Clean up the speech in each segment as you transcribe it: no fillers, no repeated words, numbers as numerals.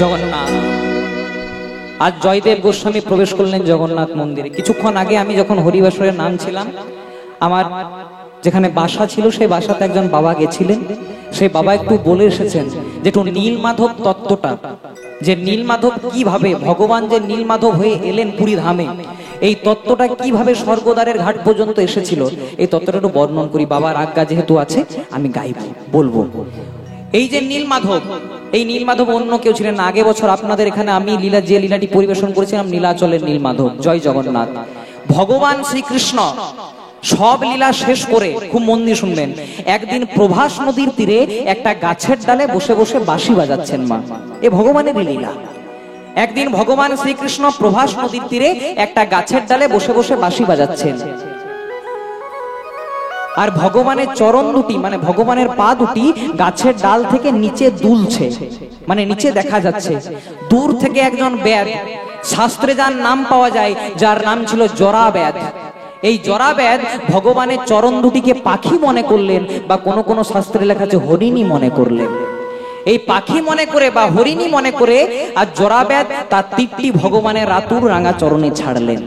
জগন্নাথ। আজ জয়দেব গোস্বামী প্রবেশ করলেন জগন্নাথ মন্দিরে। কিছুক্ষণ আগে আমি যখন হরিবাসরের নাম ছিলাম, আমার যেখানে বাসা ছিল সেই বাসাতে একজন বাবা গেছিলেন। সেই বাবা একটু বলে এসেছেন যে একটু নীলমাধব তত্ত্বটা, যে নীলমাধব কিভাবে ভগবান যে নীলমাধব হয়ে এলেন পুরী ধামে, এই তত্ত্বটা কিভাবে স্বর্গদ্বারের ঘাট পর্যন্ত এসেছিল, এই তত্ত্বটা একটু বর্ণন করি। বাবার আজ্ঞা যেহেতু আছে আমি গাইব, বলবো। এই যে নীলমাধব, এই নীলমাধব অন্য কেউ ছিলেন না। আগে বছর আপনাদের এখানে আমি যে লীলাটি পরিবেশন করেছিলাম, নীলাচলের নীলমাধব। জয় জগন্নাথ। ভগবান শ্রীকৃষ্ণ সব লীলা শেষ করে, খুব মন দিয়ে শুনবেন, একদিন প্রভাস নদীর তীরে একটা গাছের ডালে বসে বসে বাঁশি বাজাচ্ছেন মা। এ ভগবানের লীলা। একদিন ভগবান শ্রীকৃষ্ণ প্রভাস নদীর তীরে একটা গাছের ডালে বসে বসে বাঁশি বাজাচ্ছেন, আর ভগবানের চরণ দুটি, মানে ভগবানের পা দুটি গাছের ডাল থেকে নিচে দুলছে, মানে নিচে দেখা যাচ্ছে। দূর থেকে একজন বেদ, শাস্ত্রে যার নাম পাওয়া যায়, যার নাম ছিল জরাবেদ, এই জরাবেদ ভগবানের চরণ দুটিকে পাখি মনে করলেন, বা কোনো কোনো শাস্ত্রে লেখা আছে হরিণী মনে করলেন। এই পাখি মনে করে বা হরিণী মনে করে আর জরাবেদ তার তীরটি ভগবানের রাতুর রাঙা চরণে ছাড়লেন।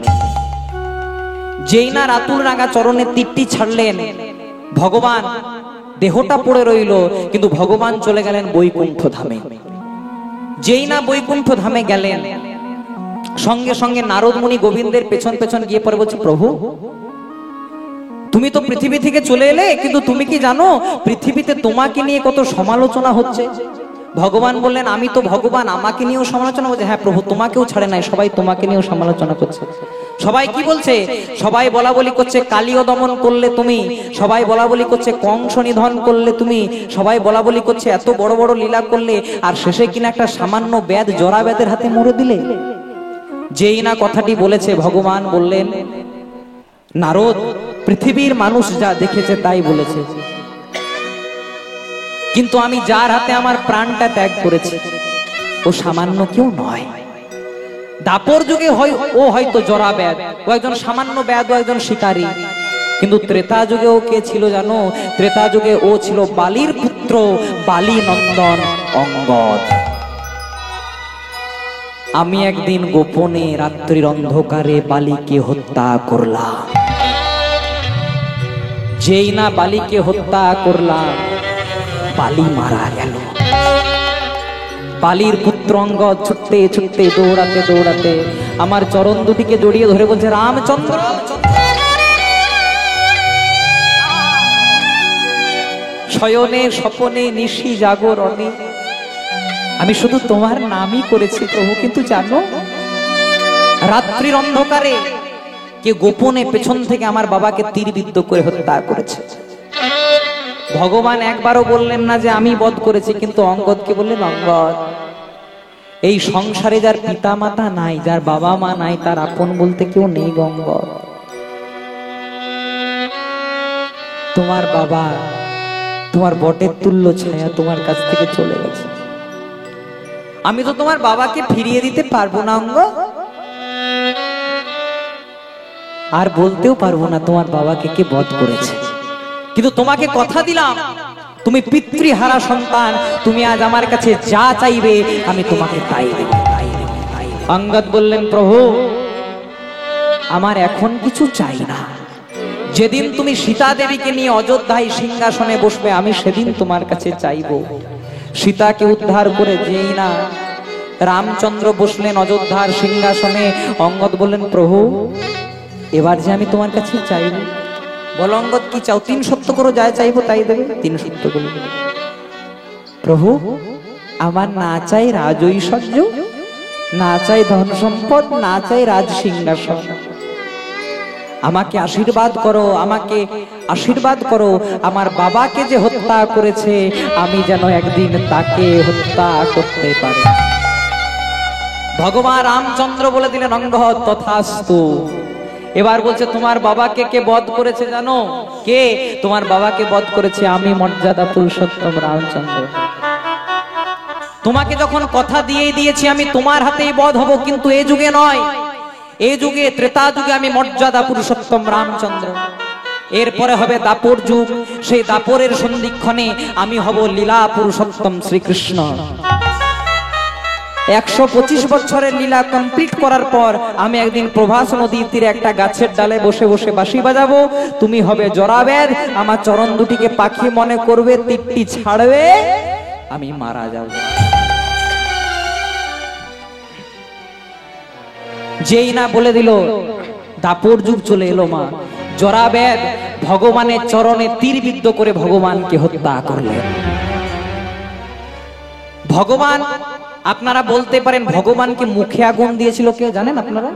যেই না রাতুর রাঙা চরণে তীরটি ছাড়লেন, ভগবান দেহটা পড়ে রইল, কিন্তু ভগবান চলে গেলেন বৈকুণ্ঠ ধামে। যেই না বৈকুণ্ঠ ধামে গেলেন, সঙ্গে সঙ্গে নারদ মুনি গোবিন্দের পেছন পেছন গিয়ে পরে বলছে, প্রভু তুমি তো পৃথিবী থেকে চলে এলে, কিন্তু তুমি কি জানো পৃথিবীতে তোমাকে নিয়ে কত সমালোচনা হচ্ছে? ভগবান বললেন, আমি তো ভগবান, আমাকে নিয়েও সমালোচনা হচ্ছে। হ্যাঁ প্রভু, তোমাকেও ছাড়ে নাই, সবাই তোমাকে নিয়েও সমালোচনা করছে। সবাই কি বলছে? সবাই বলা বলি করছে কালীয় দমন করলে তুমি, সবাই বলা বলি করছে কংস নিধন করলে তুমি, সবাই বলা বলি করছে এত বড় বড় লীলা করলে, আর শেষে কিনা একটা সামান্য বেদ জরাবেদের হাতে মরে দিলে। যেই না কথাটি বলেছে, ভগবান বললেন, নারদ, পৃথিবীর মানুষ যা দেখেছে তাই বলেছে, কিন্তু আমি যার হাতে আমার প্রাণটা ত্যাগ করেছি ও সামান্য কেউ নয়। দাপর যুগে ও হয়তো জরাবেদ, ও একজন সামান্য বেদ, ও একজন শিকারী, কিন্তু ত্রেতা যুগে ও কে ছিল জানো? ত্রেতা যুগে ও ছিল বালির পুত্র, বালি নন্দন অঙ্গদ। আমি একদিন গোপনে রাত্রির অন্ধকারে বালিকে হত্যা করলাম। যেই না বালিকে হত্যা করলাম, বালি মারা গেল। বালির পুত্র অঙ্গদ ছুটতে ছুটতে দৌড়াতে দৌড়াতে আমার চরণ দুটিকে জড়িয়ে ধরে বলছে, রামচন্দ্র, শয়নে স্বপনে নিশি জাগরণে আমি শুধু তোমার নামই করেছি প্রভু, কিন্তু জানো রাত্রির অন্ধকারে কে গোপনে পেছন থেকে আমার বাবাকে তীরবিদ্ধ করে হত্যা করেছে। ভগবান একবারও বললেন না যে আমি বধ করেছি, কিন্তু অঙ্গদকে বললেন, অঙ্গদ, এই সংসারে যার পিতা মাতা নাই, যার বাবা মা নাই, তার আপন বলতে কেউ নেই। অঙ্গদ, তোমার বাবা, তোমার বটের তুল্য ছায়া তোমার কাছ থেকে চলে গেছে। আমি তো তোমার বাবাকে ফিরিয়ে দিতে পারবো না অঙ্গদ, আর বলতেও পারবো না তোমার বাবাকে কে বধ করেছে, কিন্তু তোমাকে কথা দিলাম, তুমি পিতৃহারা সন্তান, তুমি আজ আমার কাছে যা চাইবে আমি তোমাকে তাই দেব। অঙ্গদ বললেন, প্রভু আমার এখন কিছু চাই না, যেদিন তুমি সীতা দেবীকে নিয়ে অযোধ্যায় সিংহাসনে বসবে আমি সেদিন তোমার কাছে চাইব। সীতাকে উদ্ধার করে যেই না রামচন্দ্র বসলেন অযোধ্যার সিংহাসনে, অঙ্গদ বললেন, প্রভু এবার যে আমি তোমার কাছে চাইব। বল অঙ্গদ কি চাও? 3 সত্য করো, যা চাইবো তাই দেবে। 3 সত্য করো। প্রভু আমার না চাই রাজৈশ্বর্য, না চাই ধন সম্পদ, না চাই রাজ সিংহাসন, আমাকে আশীর্বাদ করো, আমাকে আশীর্বাদ করো, আমার বাবাকে যে হত্যা করেছে আমি যেন একদিন তাকে হত্যা করতে পারি। ভগবান রামচন্দ্র বলে দিলেন, অঙ্গদ তথাস্তু। এবার বলছে, তোমার বাবাকে কে বধ করেছে জানো? কে? তোমার বাবাকে বধ করেছে আমি, মর্যাদা পুরুষোত্তম রামচন্দ্র। তোমাকে যখন কথা দিয়ে দিয়েছি আমি তোমার হাতেই বধ হব, কিন্তু এই যুগে নয়, এই যুগে ত্রেতা যুগে আমি মর্যাদা পুরুষোত্তম রামচন্দ্র। এরপরে হবে দাপর যুগ, সেই দাপরের সন্ধিক্ষণে আমি হব লীলা পুরুষোত্তম শ্রীকৃষ্ণ। 125 বছরের লীলা কমপ্লিট করার পর আমি একদিন প্রভাস নদীর তীরে একটা গাছের ডালে বসে বসে বাঁশি বাজাবো, তুমি হবে জরাবেদ, আমার চরণ দুটিকে পাখি মনে করবে, তীরটি ছাড়বে, আমি মারা যাব। যেই না বলে দিল, দাপর যুগ চলে এলো মা। জরাবেদ ভগবানের চরণে তীরবিদ্ধ করে ভগবানকে হত্যা করলেন। ভগবান, আপনারা বলতে পারেন ভগবানকে মুখে আগুন দিয়েছিল কেউ জানেন আপনারা?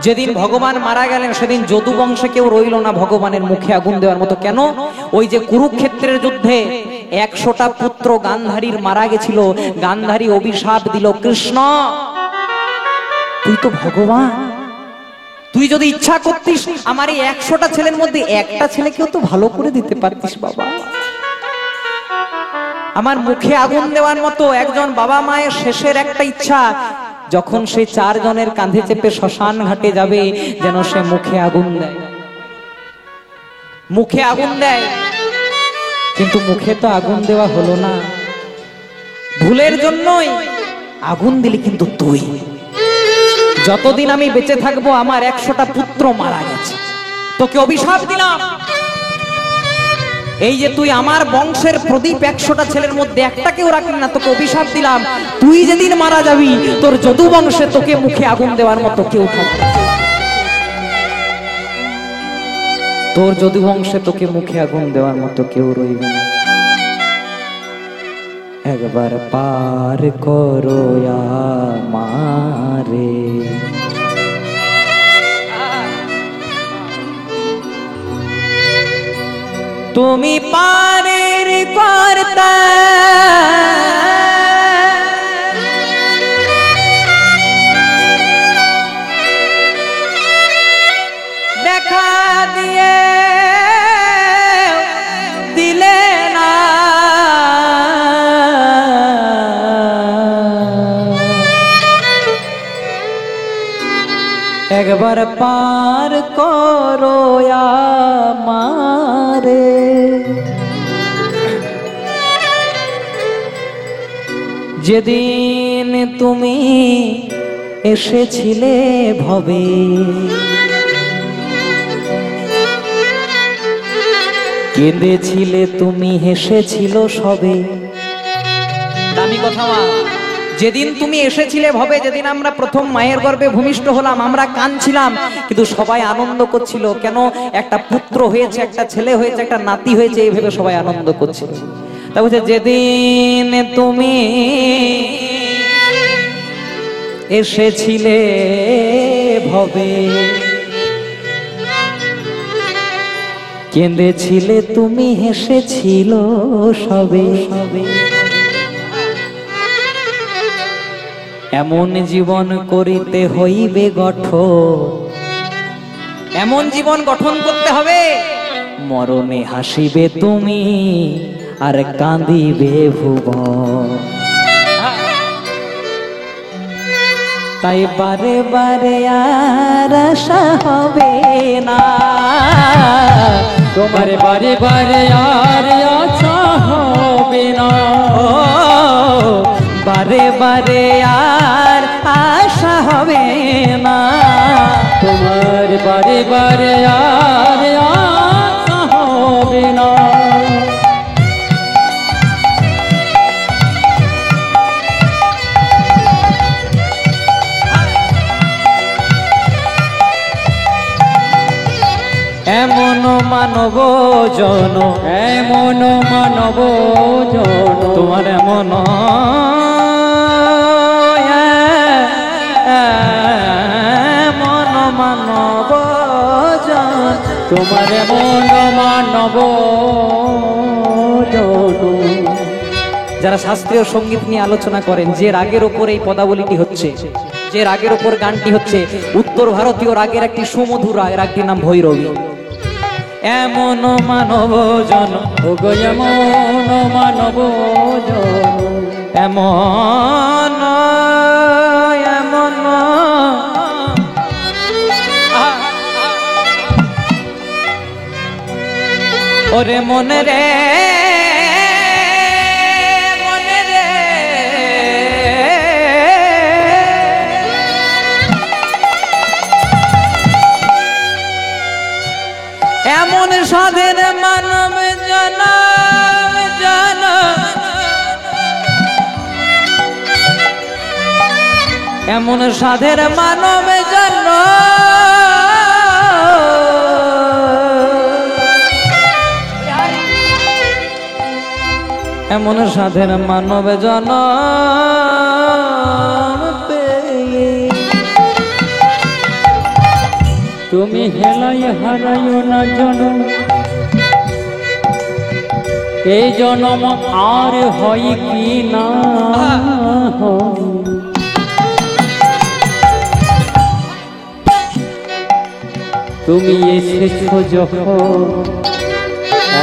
যেদিন ভগবান মারা গেলেন সেদিন যদু বংশে কেউ রইল না ভগবানের মুখে আগুন দেওয়ার মতো। কেন? ওই যে কুরুক্ষেত্রের যুদ্ধে 100টা পুত্র গান্ধারীর মারা গেছিল, গান্ধারী অভিশাপ দিল, কৃষ্ণ তুই তো ভগবান, তুই যদি ইচ্ছা করতিস আমার এই 100টা ছেলের মধ্যে একটা ছেলেকেও তো ভালো করে দিতে পারতিস বাবা। আমার মুখে আগুন দেওয়ার মতো একজন বাবা মায়ের শেষের একটা ইচ্ছা, যখন সে 4 জনের কাঁধে চেপে শ্মশান ঘাটে যাবে যেন সে মুখে আগুন দেয়, মুখে আগুন দেয়। কিন্তু মুখে তো আগুন দেওয়া হলো না, ভুলের জন্যই আগুন দিলি কিন্তু তুই। যতদিন আমি বেঁচে থাকবো আমার 100টা পুত্র মারা গেছে, তোকে অভিশাপ দিলাম, এই যে তুই আমার বংশের প্রদীপ 100টা ছেলের মধ্যে একটাকেও রাখলি না, তোকে অভিশাপ দিলাম, তুই যেদিন মারা যাবি তোর যদু বংশে তোকে মুখে আগুন দেওয়ার মতো কেউ থাকবে, তোর যদু বংশে তোকে মুখে আগুন দেওয়ার মতো কেউ রইবে না। একবার পার করো আমারে, তুমি পারের কর্তা, দেখা দিয়ে দিলে না, একবার পার করো আমারে। যেদিন তুমি এসেছিলে ভবে, কেঁদেছিলে তুমি, হেসেছিল সবে। দামি কথা মা, যেদিন তুমি এসেছিলে ভবে, যেদিন আমরা প্রথম মায়ের গর্ভে ভূমিষ্ঠ হলাম, আমরা কাঁদছিলাম, কিন্তু সবাই আনন্দ করছিল। কেন? একটা পুত্র হয়েছে, একটা ছেলে হয়েছে, একটা নাতি হয়েছে, এই ভেবে সবাই আনন্দ করছিল। তা বলছে যেদিন তুমি এসেছিলে ভবে, কেঁদেছিলে তুমি, হেসেছিল সবে সবে। এমন জীবন করিতে হইবে গঠন, এমন জীবন গঠন করতে হবে, মরণে হাসিবে তুমি আর কাঁদিবে ভুবন। তাই বারে বারে আর আশা হবে না, তোমার বারে বারে আর আশা হবে না, বারে বারে আর আশা হবে না, তোমার বারে বারে আর আশা হবে না। এমন মানব জন, এমন মানব জন, তোমার এমন মানব জন, তোমার এমন মানব জন। যারা শাস্ত্রীয় সঙ্গীত নিয়ে আলোচনা করেন, যে রাগের ওপর এই পদাবলীটি হচ্ছে, যে রাগের ওপর গানটি হচ্ছে, উত্তর ভারতীয় রাগের একটি সুমধুর রাগ, রাগটির নাম ভৈরবী। এমন মানব জন, ওগো এমন মানব জন, এমন এমন ওরে মনে রে, মনে রে, এমন সাধের মানব জন্ম, এমন সাধের মানব জন্ম পেয়ে তুমি হেলাই হারাইও না জনম, এই জনম আর হয় কি না। তুমি এসেছো যখন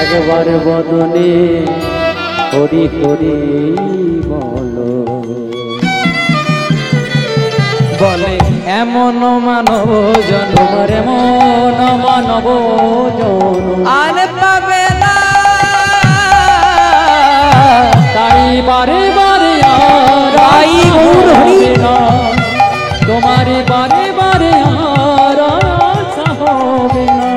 একবার বদনে হরি হরি বলো, বলে এমন মানব জন্ম, তোমার এমন মানব জনম আর পাবে না, তাই বারে বারে আর হবে না, তোমার বারে বারে আর আশা হবে না,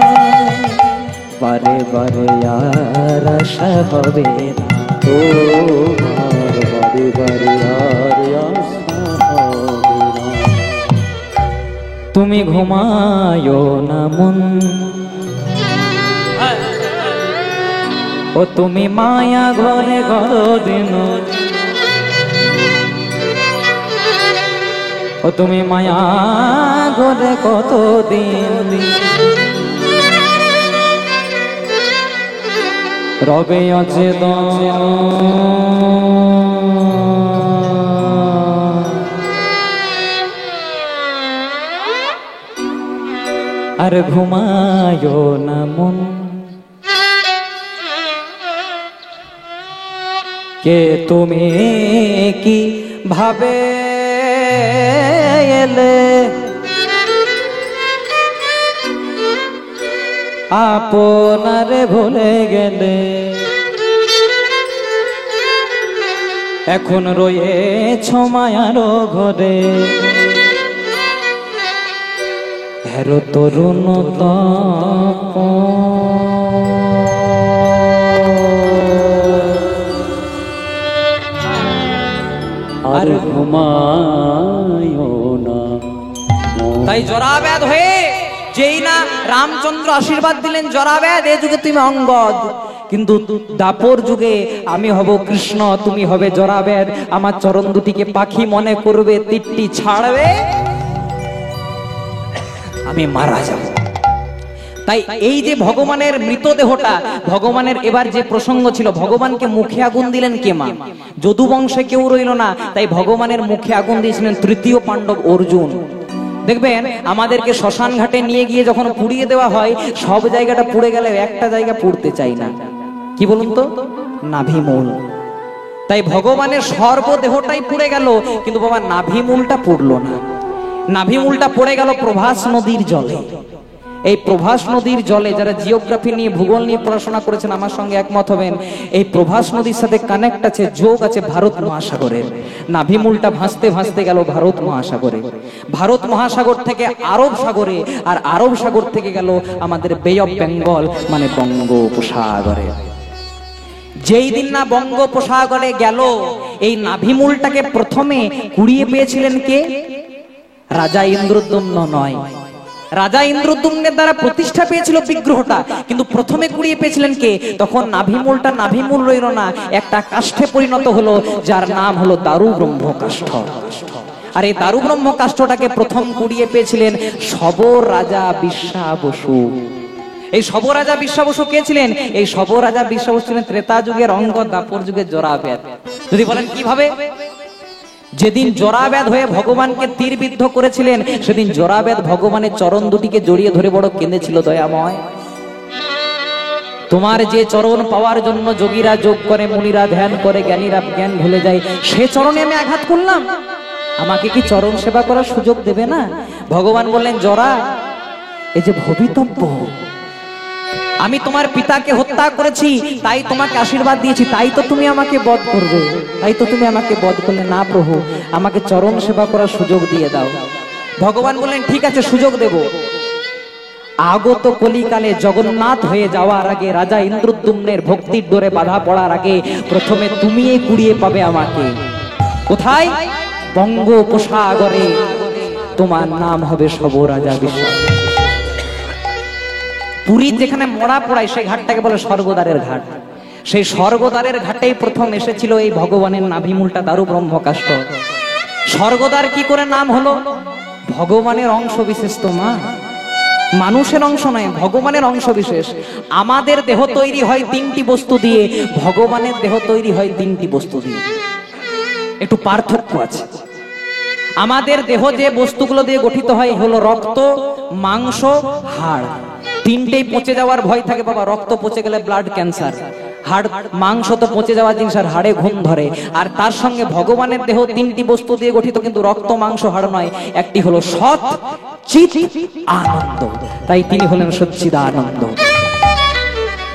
বারে বারে আর আশা হবে না, তোমার বারে বারে আর আশা হবে না। তুমি ঘুমায়ো না মন, ও তুমি মায়া ঘরে দিন, ও তুমি মায়া ঘরে কতদিন, রবে আছে আর ঘুমায়ো না মন, কে তুমি কি ভাবে এলে, আপনারে ভুলে গেলে, এখন রয়েছ মায়ার ঘরে, হেরো তরুণ তপ আর ঘুমায়ো না। তাই জরাব্যাধ হয়ে যেই না রামচন্দ্র আশীর্বাদ দিলেন, জরাব্যাধ এ যুগে তুমি অঙ্গদ, কিন্তু দাপর যুগে আমি হব কৃষ্ণ, তুমি হবে জরাব্যাধ, আমার চরণ দুটিকে পাখি মনে করবে, তীরটি ছাড়বে, আমি মারা যাব। তাই এই যে ভগবানের মৃতদেহটা, ভগবানের এবার যে প্রসঙ্গ ছিল, ভগবানকে মুখে আগুন দিলেন কে? মা। যদু বংশে কেউ রইল না, তাই ভগবানের মুখে আগুন দিয়েছিলেন তৃতীয় পাণ্ডব অর্জুন। দেখবেন আমাদেরকে শ্মশান ঘাটে নিয়ে গিয়ে যখন পুড়িয়ে দেওয়া হয়, সব জায়গাটা পুড়ে গেলে একটা জায়গা পুড়তে চাই না, কি বলুন তো? নাভিমূল। তাই ভগবানের সর্বদেহটাই পুড়ে গেল, কিন্তু বাবা নাভিমূলটা পুড়লো না। নাভিমূলটা পড়ে গেল প্রভাস নদীর জলে। এই প্রভাস নদীর জলে, যারা জিওগ্রাফি নিয়ে ভূগোল নিয়ে পড়াশোনা করেছেন আমার সঙ্গে একমত হবেন, এই প্রভাস নদীর সাথে কানেক্ট আছে, যোগ আছে ভারত মহাসাগরের। নাভিমূলটা ভাসতে ভাসতে গেল ভারত মহাসাগরে, ভারত মহাসাগর থেকে আরব সাগরে, আর আরব সাগর থেকে গেল আমাদের বে অফ বেঙ্গল মানে বঙ্গোপসাগরে। যেই দিন না বঙ্গোপসাগরে গেল, এই নাভিমূলটাকে প্রথমে কুড়িয়ে পেয়েছিলেন কে? রাজা ইন্দ্রদ্যুম্ন নয়, রাজা ইন্দ্রদ্যুম্নের দ্বারা প্রতিষ্ঠা পেয়েছিল বিগ্রহটা, কিন্তু প্রথমে কুড়িয়ে পেয়েছিলেন কে? তখন নাভিমূলটা নাভিমূল রইল না, একটা কাষ্ঠে পরিণত হলো, যার নাম হলো দারু ব্রহ্ম কাষ্ঠ। আর এই দারু ব্রহ্ম কাষ্ঠটাকে প্রথম কুড়িয়ে পেয়েছিলেন শবর রাজা বিশ্বাবসু। এই শবর রাজা বিশ্বাবসু কে ছিলেন? এই শবর রাজা বিশ্বাবসু ছিলেন ত্রেতা যুগের অঙ্গদ, দাপর যুগের জরাব্যাধ। যদি বলেন কিভাবে? যেদিন জরাব্যাধ হয়ে ভগবানকে তীরবিদ্ধ করেছিলেন, সেদিন জরাব্যাধ ভগবানের চরণ দুটিকে জড়িয়ে ধরে বড় কেঁদেছিল, দয়াময় তোমার যে চরণ পাওয়ার জন্য যোগীরা যোগ করে, মুনিরা ধ্যান করে, জ্ঞানীরা জ্ঞান ভুলে যায়, সে চরণে আমি আঘাত করলাম, আমাকে কি চরণ সেবা করার সুযোগ দেবে না? ভগবান বললেন, জরা, এই যে ভবিতব্য, আমি তোমার পিতাকে হত্যা করেছি, তাই তোমাকে আশীর্বাদ দিয়েছি, তাই তো তুমি আমাকে বধ করবে, তাই তো তুমি আমাকে বধ করলে না প্রভু, আমাকে চরণ সেবা করার সুযোগ দিয়ে দাও। ভগবান বললেন, ঠিক আছে, সুযোগ দেব। আগত কলিকালে জগন্নাথ হয়ে যাওয়ার আগে, রাজা ইন্দ্রদ্যুম্নের ভক্তির ডোরে বাধা পড়ার আগে, প্রথমে তুমি কুড়িয়ে পাবে আমাকে। কোথায়? বঙ্গোপসাগরে তোমার নাম হবে সবরাজা বিশ্ব। পুরীর যেখানে মরা পোড়ায় সেই ঘাটটাকে বলে স্বর্গদ্বারের ঘাট। সেই স্বর্গদ্বারের ঘাটেই প্রথম এসেছিল এই ভগবানের নাভিমূলটা দারু ব্রহ্মকাষ্ঠ। স্বর্গদ্বার কি করে নাম হলো? ভগবানের অংশ বিশেষ তো মা, মানুষের অংশ নয়, ভগবানের অংশ বিশেষ। আমাদের দেহ তৈরি হয় তিনটি বস্তু দিয়ে, ভগবানের দেহ তৈরি হয় তিনটি বস্তু দিয়ে। একটু পার্থক্য আছে। আমাদের দেহ যে বস্তুগুলো দিয়ে গঠিত হয় হলো রক্ত, মাংস, হাড়। তিনটেই পচে যাওয়ার ভয় থাকে বাবা। রক্ত পচে গেলে ব্লাড ক্যান্সার, হাড় মাংস তো পচে যাওয়ার জিনিস, আর হাড়ে ঘুম ধরে। আর তার সঙ্গে ভগবানের দেহ তিনটি বস্তু দিয়ে গঠিত, কিন্তু রক্ত মাংস হাড় নয়। একটি হলো সৎ চিৎ আনন্দ, তাই তিনি হলেন সচ্চিদানন্দ।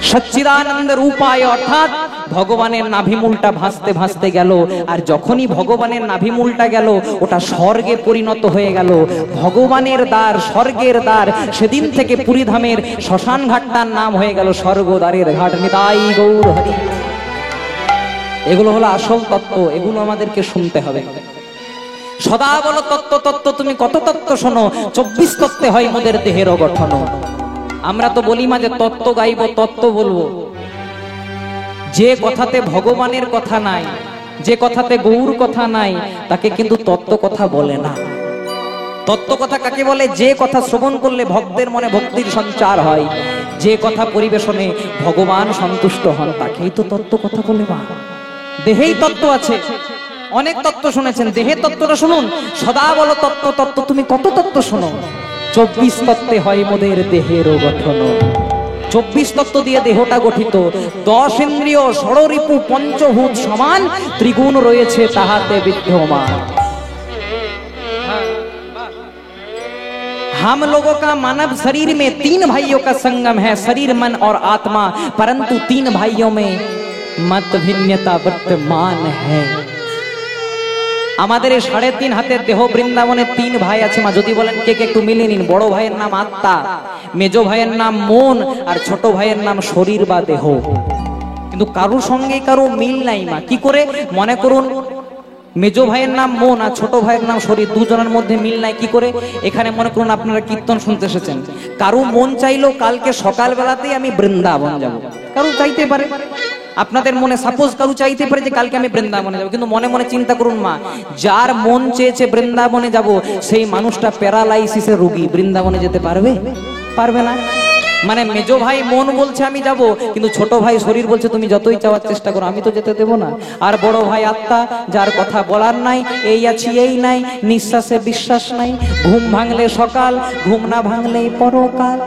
সচ্চিদানন্দের উপায় অর্থাৎ ভগবানের নাভিমূলটা ভাসতে ভাসতে গেল, আর যখনই ভগবানের নাভিমূলটা গেল ওটা স্বর্গে পরিণত হয়ে গেল। ভগবানের দ্বার, স্বর্গের দ্বার। সেদিন থেকে পুরীধামের শ্মশান ঘাটটার নাম হয়ে গেল স্বর্গদ্বারের ঘাট। নিতাই গৌর হরি। এগুলো হলো আসল তত্ত্ব, এগুলো আমাদেরকে শুনতে হবে। সদা বলো তত্ত্ব তত্ত্ব, তুমি কত তত্ত্ব শোনো? 24 তত্ত্বে হয় মোদের দেহের গঠন। আমরা তো বলি মাঝে তত্ত্ব গাইব, তত্ত্ব বলবো। যে কথাতে ভগবানের কথা নাই, যে কথাতে গৌর কথা নাই, তাকে কিন্তু তত্ত্ব কথা বলে না। তত্ত্ব কথা কাকে বলে? যে কথা শ্রবণ করলে ভক্তের মনে ভক্তির সঞ্চার হয়, যে কথা পরিবেশনে ভগবান সন্তুষ্ট হন, তাকেই তো তত্ত্ব কথা বলে। মা, দেহেই তত্ত্ব আছে। অনেক তত্ত্ব শুনেছেন, দেহে তত্ত্বটা শুনুন। সদা বলো তত্ত্ব তত্ত্ব, তুমি কত তত্ত্ব শোনো? 24 তত্ত্বে হয় মোদের দেহের গঠন। 24 তত্ত্ব দিয়ে দেহটা গঠিত। 10 ইন্দ্রিয়, ষড়রিপু, পঞ্চভূত সমান, ত্রিগুণ রয়েছে তাহাতে বিদ্যমান। हम लोगों का मानव शरीर में 3 भाइयों का संगम है, शरीर, मन और आत्मा। परंतु 3 भाइयों में मत भिन्नता वर्तमान है। আমাদের এই 3.5 হাতের দেহ বৃন্দাবনে 3 ভাই আছে মা। যদি বলেন কে কে একটু মিলিয়ে নিন। বড় ভাইয়ের নাম আত্মা, মেজো ভাইয়ের নাম মন, আর ছোট ভাইয়ের নাম শরীর বা দেহ। কিন্তু কারোর সঙ্গে কারো মিল নাই মা। কি করে? মনে করুন মেজো ভাইয়ের নাম মন আর ছোট ভাইয়ের নাম শরীর, দুজনের মধ্যে মিল নাই। কি করে? এখানে মনে করুন আপনারা কীর্তন শুনতে এসেছেন, কারো মন চাইলো কালকে সকাল বেলাতেই আমি বৃন্দাবন যাব, কারো চাইতে পারে। আপনাদের মনে সাপোজ কারো চাইতে পারে যে কালকে আমি বৃন্দাবনে যাব, কিন্তু মনে মনে চিন্তা করুন মা, যার মন চেয়েছে বৃন্দাবনে যাব, সেই মানুষটা প্যারালাইসিসের রোগী, বৃন্দাবনে যেতে পারবে? পারবে না। মানে মেজো ভাই মন বলছে আমি যাব, কিন্তু ছোট ভাই শরীর বলছে তুমি যতই চাওয়ার চেষ্টা করো আমি তো যেতে দেবো না। আর বড় ভাই আত্মা, যার কথা বলার নাই, এই আছি এই নাই, নিঃশ্বাসে বিশ্বাস নাই, ঘুম ভাঙলে সকাল, ঘুম না ভাঙলেই পরকাল।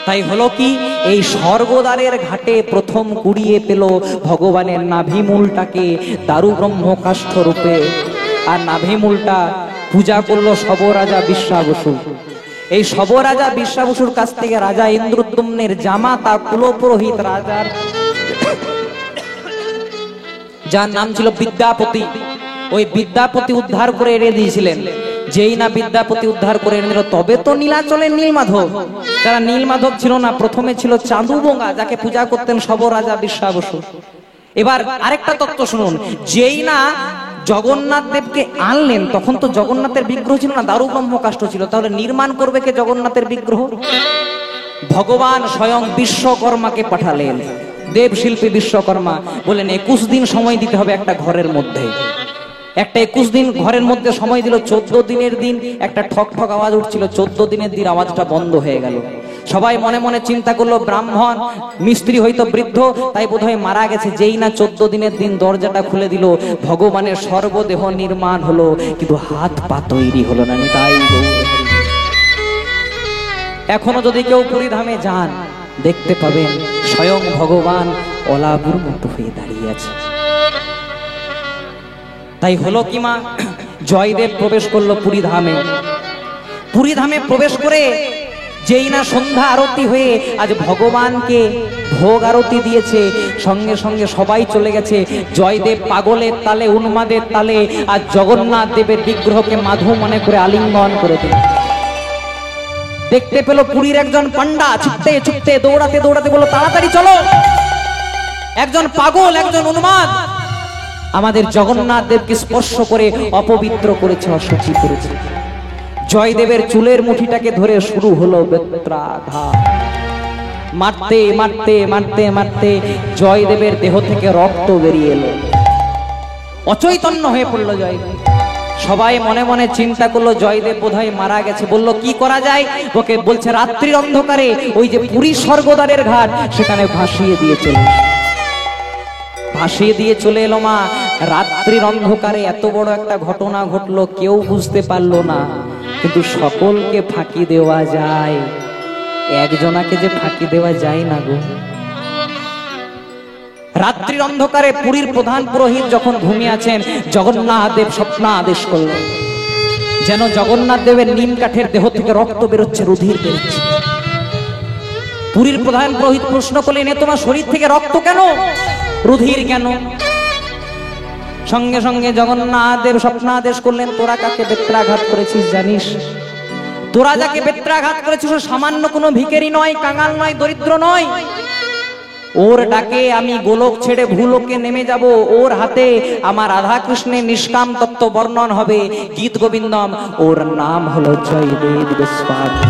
তাই হলো কি, এই স্বর্গদ্বারের ঘাটে প্রথম কুড়িয়ে পেল ভগবানের নাভিমূলটাকে দারু ব্রহ্মকাষ্ঠ রূপে। আর নাভিমূলটা পূজা করলো সবরাজা বিশ্বাবসু। এই সবরাজা বিশ্বাবসুর কাছ থেকে রাজা ইন্দ্রদ্যুম্নের জামাতা কুলপুরোহিত রাজার, যার নাম ছিল বিদ্যাপতি, ওই বিদ্যাপতি উদ্ধার করে এনে দিয়েছিলেন। যেই না বিদ্যাপতি উদ্ধার করে এনে দিল, তবে তো নীলাচলের নীলমাধব। যারা নীলমাধব ছিল না, প্রথমে ছিল চাঁদুবোঙা, যাকে পূজা করতেন সবরাজা বিশ্বাবসু। এবার আরেকটা তত্ত্ব শুনুন, যেই না জগন্নাথ দেবকে আনলেন, তখন তো জগন্নাথের বিগ্রহ ছিল না, দারু ব্রহ্মকাষ্ঠ ছিল। তাহলে নির্মাণ করবে কে জগন্নাথের বিগ্রহ? ভগবান স্বয়ং বিশ্বকর্মাকে পাঠালেন। দেব শিল্পী বিশ্বকর্মা বলেন 21 দিন সময় দিতে হবে একটা ঘরের মধ্যে। একটা 21 দিন ঘরের মধ্যে সময় দিল। 14 দিনের দিন একটা ঠক ঠক আওয়াজ উঠছিল, 14 দিনের দিন আওয়াজটা বন্ধ হয়ে গেল। সবাই মনে মনে চিন্তা করলো ব্রাহ্মণ মিস্ত্রি হয়তো বৃদ্ধ, তাই বোধহয় মারা গেছে। যেই না 14 দিনের দিন দরজাটা খুলে দিল, ভগবানের সর্বদেহ নির্মাণ হলো, কিন্তু হাত পা তৈরি হলো না। তাই এখনো যদি কেউ পুরীধামে যান, দেখতে পাবেন স্বয়ং ভগবান অলাবুর মতো হয়ে দাঁড়িয়ে আছে। তাই হলো কি মা, জয়দেব প্রবেশ করলো পুরীধামে। পুরীধামে প্রবেশ করে যেই না সন্ধ্যা আরতি হয়ে আজ ভগবানকে ভোগ আরতি দিয়েছে, সঙ্গে সঙ্গে সবাই চলে গেছে। জয়দেব পাগলের তালে, উন্মাদের তালে আজ জগন্নাথ দেবের বিগ্রহকে মাধু মনে করে আলিঙ্গন করে দিল। দেখতে পেল পুরীর একজন পান্ডা ছুটতে ছুটতে দৌড়াতে দৌড়াতে বলল, তাড়াতাড়ি চলো, একজন পাগল, একজন উন্মাদ আমাদের জগন্নাথ দেবকে স্পর্শ করে অপবিত্র করেছে, অশুচি করেছে। জয়দেবের চুলের মুঠিটাকে ধরে শুরু হলো বেত্রাঘাত। মারতে মারতে মারতে মারতে জয়দেবের দেহ থেকে রক্ত বেরিয়ে এলো, অচৈতন্য হয়ে পড়লো জয়দেব। সবাই মনে মনে চিন্তা করলো জয়দেব বোধহয় মারা গেছে। বলল কি করা যায়? ওকে বলছে রাত্রির অন্ধকারে ওই যে পুরী স্বর্গদ্বারের ঘাট, সেখানে ভাসিয়ে দিয়ে চলে ভাসিয়ে দিয়ে চলে এলো। মা, রাত্রির অন্ধকারে এত বড় একটা ঘটনা ঘটলো, কেউ বুঝতে পারলো না, কিন্তু সকলকে ফাঁকি দেওয়া যায়, একজনাকে যে ফাঁকি দেওয়া যায় না গো। রাত্রির অন্ধকারে পুরীর প্রধান পুরোহিত যখন ঘুমিয়ে আছেন, জগন্নাথ দেব স্বপ্ন আদেশ করলেন যেন জগন্নাথ দেবের নিম কাঠের দেহ থেকে রক্ত বেরোচ্ছে, রুধির বেরোচ্ছে। পুরীর প্রধান পুরোহিত প্রশ্ন করলেন, এ তোমার শরীর থেকে রক্ত কেন, রুধির কেন? সঙ্গে সঙ্গে জগন্নাথ দেব স্বপ্নাদেশ করলেন, তোরা কাকে বেত্রাঘাত করেছিস জানিস? তোরা যাকে বেত্রাঘাত করেছিস ও সামান্য কোনো ভিখারি নয়, কাঙাল নয়, দরিদ্র নয়। ওর ডাকে আমি গোলক ছেড়ে ভূলোকে নেমে যাব, ওর হাতে আমার রাধা কৃষ্ণের নিষ্কাম তত্ত্ব বর্ণন হবে, গীত গোবিন্দম। ওর নাম হলো জয়দেব গোস্বামী।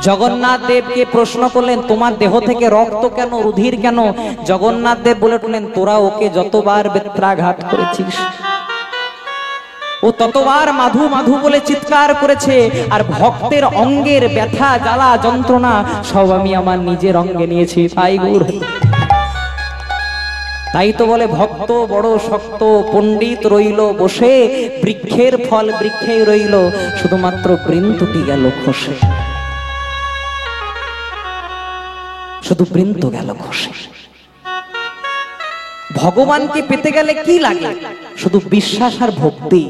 জগন্নাথ দেবকে প্রশ্ন করলেন, তোমার দেহ থেকে রক্ত কেন, রুধির কেন? জগন্নাথ দেব বলে উঠলেন, তোরা ওকে যতবার বেত্রাঘাত করেছিস ও ততবার মাধু মাধু বলে চিৎকার করেছে, আর ভক্তের অঙ্গের ব্যথা জ্বালা যন্ত্রণা সব আমি আমার নিজের অঙ্গে নিয়েছি। তাই তো বলে ভক্ত বড় শক্ত, পণ্ডিত রইল বসে, বৃক্ষের ফল বৃক্ষেই রইল, শুধুমাত্র বৃন্তুটি গেল খসে, শুধু বৃন্ত গেল খসে। ভগবানকে পেতে গেলে কি লাগে? শুধু বিশ্বাস আর ভক্তি।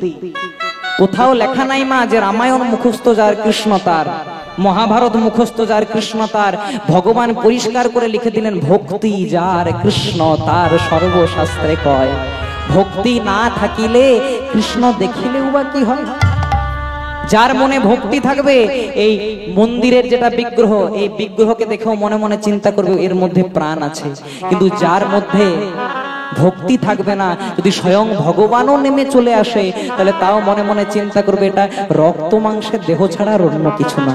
কোথাও লেখা নাই মা যে রামায়ণ মুখস্থ যার কৃষ্ণ তার, মহাভারত মুখস্থ যার কৃষ্ণ তার। ভগবান পরিষ্কার করে লিখে দিলেন, ভক্তি যার কৃষ্ণ তার সর্বশাস্ত্রে কয়। ভক্তি না থাকিলে কৃষ্ণ দেখিলেও বা কি হয়? যার মনে ভক্তি থাকবে, এই মন্দিরের যেটা বিগ্রহ, এই বিগ্রহকে দেখেও মনে মনে চিন্তা করবে এর মধ্যে প্রাণ আছে। কিন্তু যার মধ্যে ভক্তি থাকবে না, যদি স্বয়ং ভগবানও নেমে চলে আসে, তাহলে তাও মনে মনে চিন্তা করবে এটা রক্ত মাংসের দেহ ছাড়া আর অন্য কিছু না।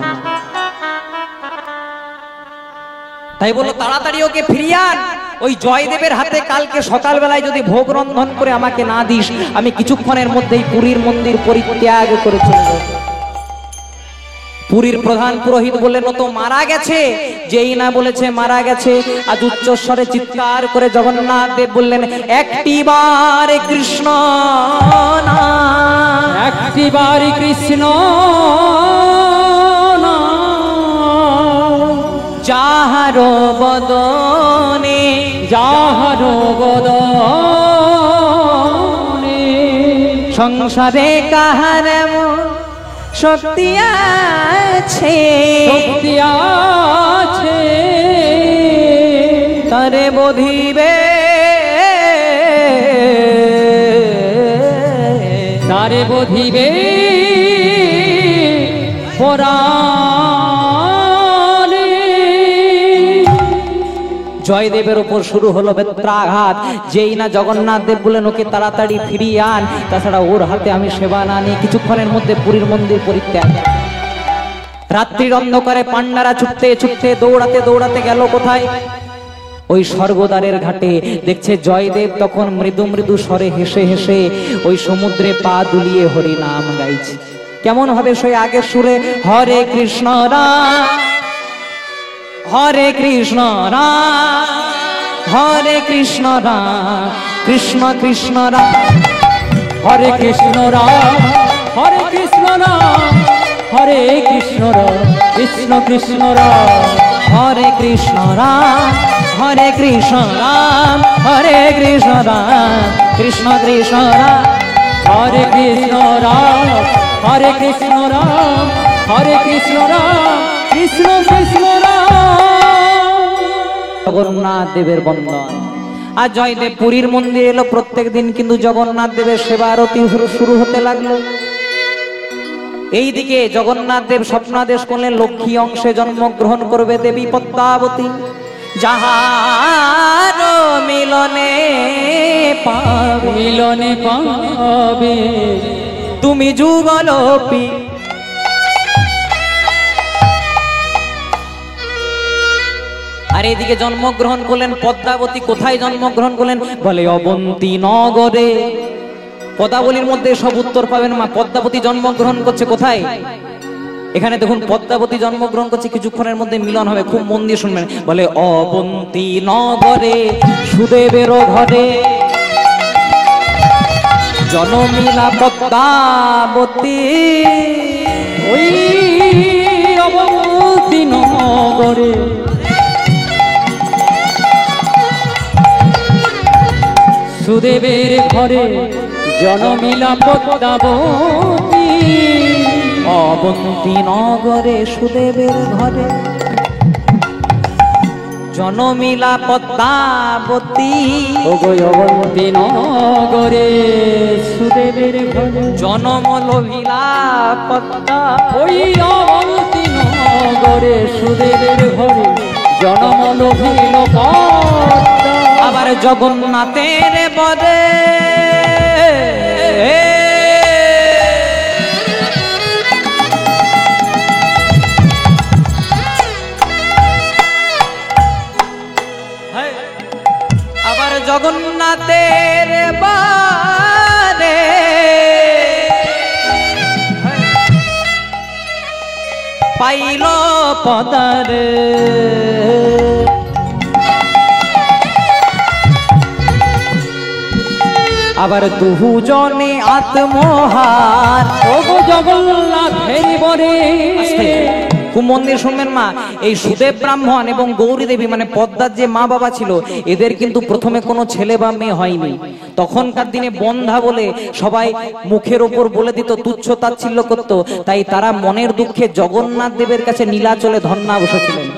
তাই বলো তাড়াতাড়ি ওকে ফিরিয়ে আন। ওই জয়দেবের হাতে কালকে সকালবেলায় যদি ভোগ রন্ধন করে আমাকে না দিস, আমি কিছুক্ষণের মধ্যেই পুরীর মন্দির পরিত্যাগ করে চলে যাব। পুরীর প্রধান পুরোহিত বললেন, ও তো মারা গেছে। যেই না বলেছে মারা গেছে, আজ উচ্চস্বরে চিৎকার করে জগন্নাথ দেব বললেন, একটিবার কৃষ্ণ নাম, একটিবার কৃষ্ণ যাহার বদনে, যাহার বদনে সংসারে কাহার শক্তি আছে, শক্তি আছে, তারে বোধিবে, তারে বোধিবে পরাণে। জয়দেবের উপর শুরু হলো বেত্রাঘাত। যেই না জগন্নাথ দেব বলেন ওকে তাড়াতাড়ি ফিরিয়ে আন, তাছাড়া ওর হাতে আমি সেবা না নিয়ে কিছুক্ষণের মধ্যে পুরীর মন্দির পরিত্যাগ। রাত্রির অন্ধকারে পান্ডারা ছুটতে ছুটতে দৌড়াতে দৌড়াতে গেল কোথায়? ওই স্বর্গদ্বারের ঘাটে। দেখছে জয়দেব তখন মৃদু মৃদু স্বরে হেসে হেসে ওই সমুদ্রে পা দুলিয়ে হরি নাম গাইছে। কেমন ভাবে? সেই আগের সুরে, হরে কৃষ্ণ রাম হরে কৃষ্ণ রাম হরে কৃষ্ণ রাম কৃষ্ণ কৃষ্ণ রাম হরে কৃষ্ণ রাম হরে কৃষ্ণ রাম হরে কৃষ্ণ রাম কৃষ্ণ কৃষ্ণ রাম হরে কৃষ্ণ রাম হরে কৃষ্ণ রাম হরে কৃষ্ণ রাম কৃষ্ণ কৃষ্ণ রাম হরে কৃষ্ণ রাম হরে কৃষ্ণ রাম হরে কৃষ্ণ রাম কৃষ্ণ কৃষ্ণ রাম। জগন্নাথ দেবের বন্দন। আর জয়দেব পুরীর মন্দির এলো প্রত্যেক দিন, কিন্তু জগন্নাথ দেবের সেবা আরতি শুরু হতে লাগলো। এইদিকে জগন্নাথ দেব স্বপ্নাদেশ করলেন, লক্ষ্মী অংশে জন্মগ্রহণ করবে দেবী পদ্মাবতী। যাহার মিলনে পাবে, মিলনে পাবে তুমি যুগলপি। আর এদিকে জন্মগ্রহণ করলেন পদ্মাবতী। কোথায় জন্মগ্রহণ করলেন? বলে অবন্তী নগরে। পদাবলীর মধ্যে সব উত্তর পাবেন মা। পদ্মাবতী জন্মগ্রহণ করছে কোথায়? এখানে দেখুন পদ্মাবতী জন্মগ্রহণ করছে, কিছুক্ষণের মধ্যে মিলন হবে, খুব মন দিয়ে শুনবেন। বলে অবন্তী নগরে সুদেবের ঘরে জনমিলা পদ্মাবতী। ওই অবন্তী নগরে সুদেবের ঘরে জনমিলা পদ্মাবতী। অবন্তী নগরে সুদেবের ঘরে জনমিলা পদ্মাবতী। ওগো অবন্তী নগরে সুদেবের ঘরে জনম লোভিলা পদ্মা। ওই অবন্তী নগরে সুদেবের ঘরে জনম লোভিল পদ্মা। আবার জগন্নাথের বরে আবার জগন্নাথের বারে পাইল পদার। আবার দুজনে আত্মহার। ওগো জগন্নাথের বরে। খুব মন দিয়ে শুনবেন মা। এই সুদেব ব্রাহ্মণ এবং গৌরী দেবী মানে পদ্মার যে মা বাবা ছিল, এদের কিন্তু প্রথমে কোনো ছেলে বা মেয়ে হয়নি। তখনকার দিনে বন্ধা বলে সবাই মুখের ওপর বলে দিত, তুচ্ছ তাচ্ছিল্য করত। তাই তারা মনের দুঃখে জগন্নাথ দেবের কাছে নীলাচলে ধর্ণা বসেছিলেন।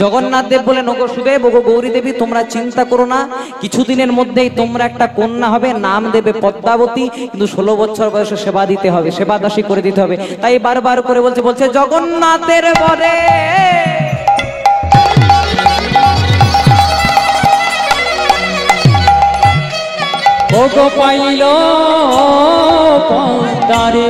জগন্নাথ দেব বলেন, ওগো সুদেব, ওগো গৌরী দেবী, তোমরা চিন্তা করো না, কিছুদিনের মধ্যেই তোমরা একটা কন্যা হবে, নাম দেবে পদ্মাবতী। কিন্তু 16 বছর বয়সে সেবা দিতে হবে, সেবা দাসী করে দিতে হবে। তাই বারবার করে বলছে জগন্নাথের বরে ওগো পাইল পদ্মারে।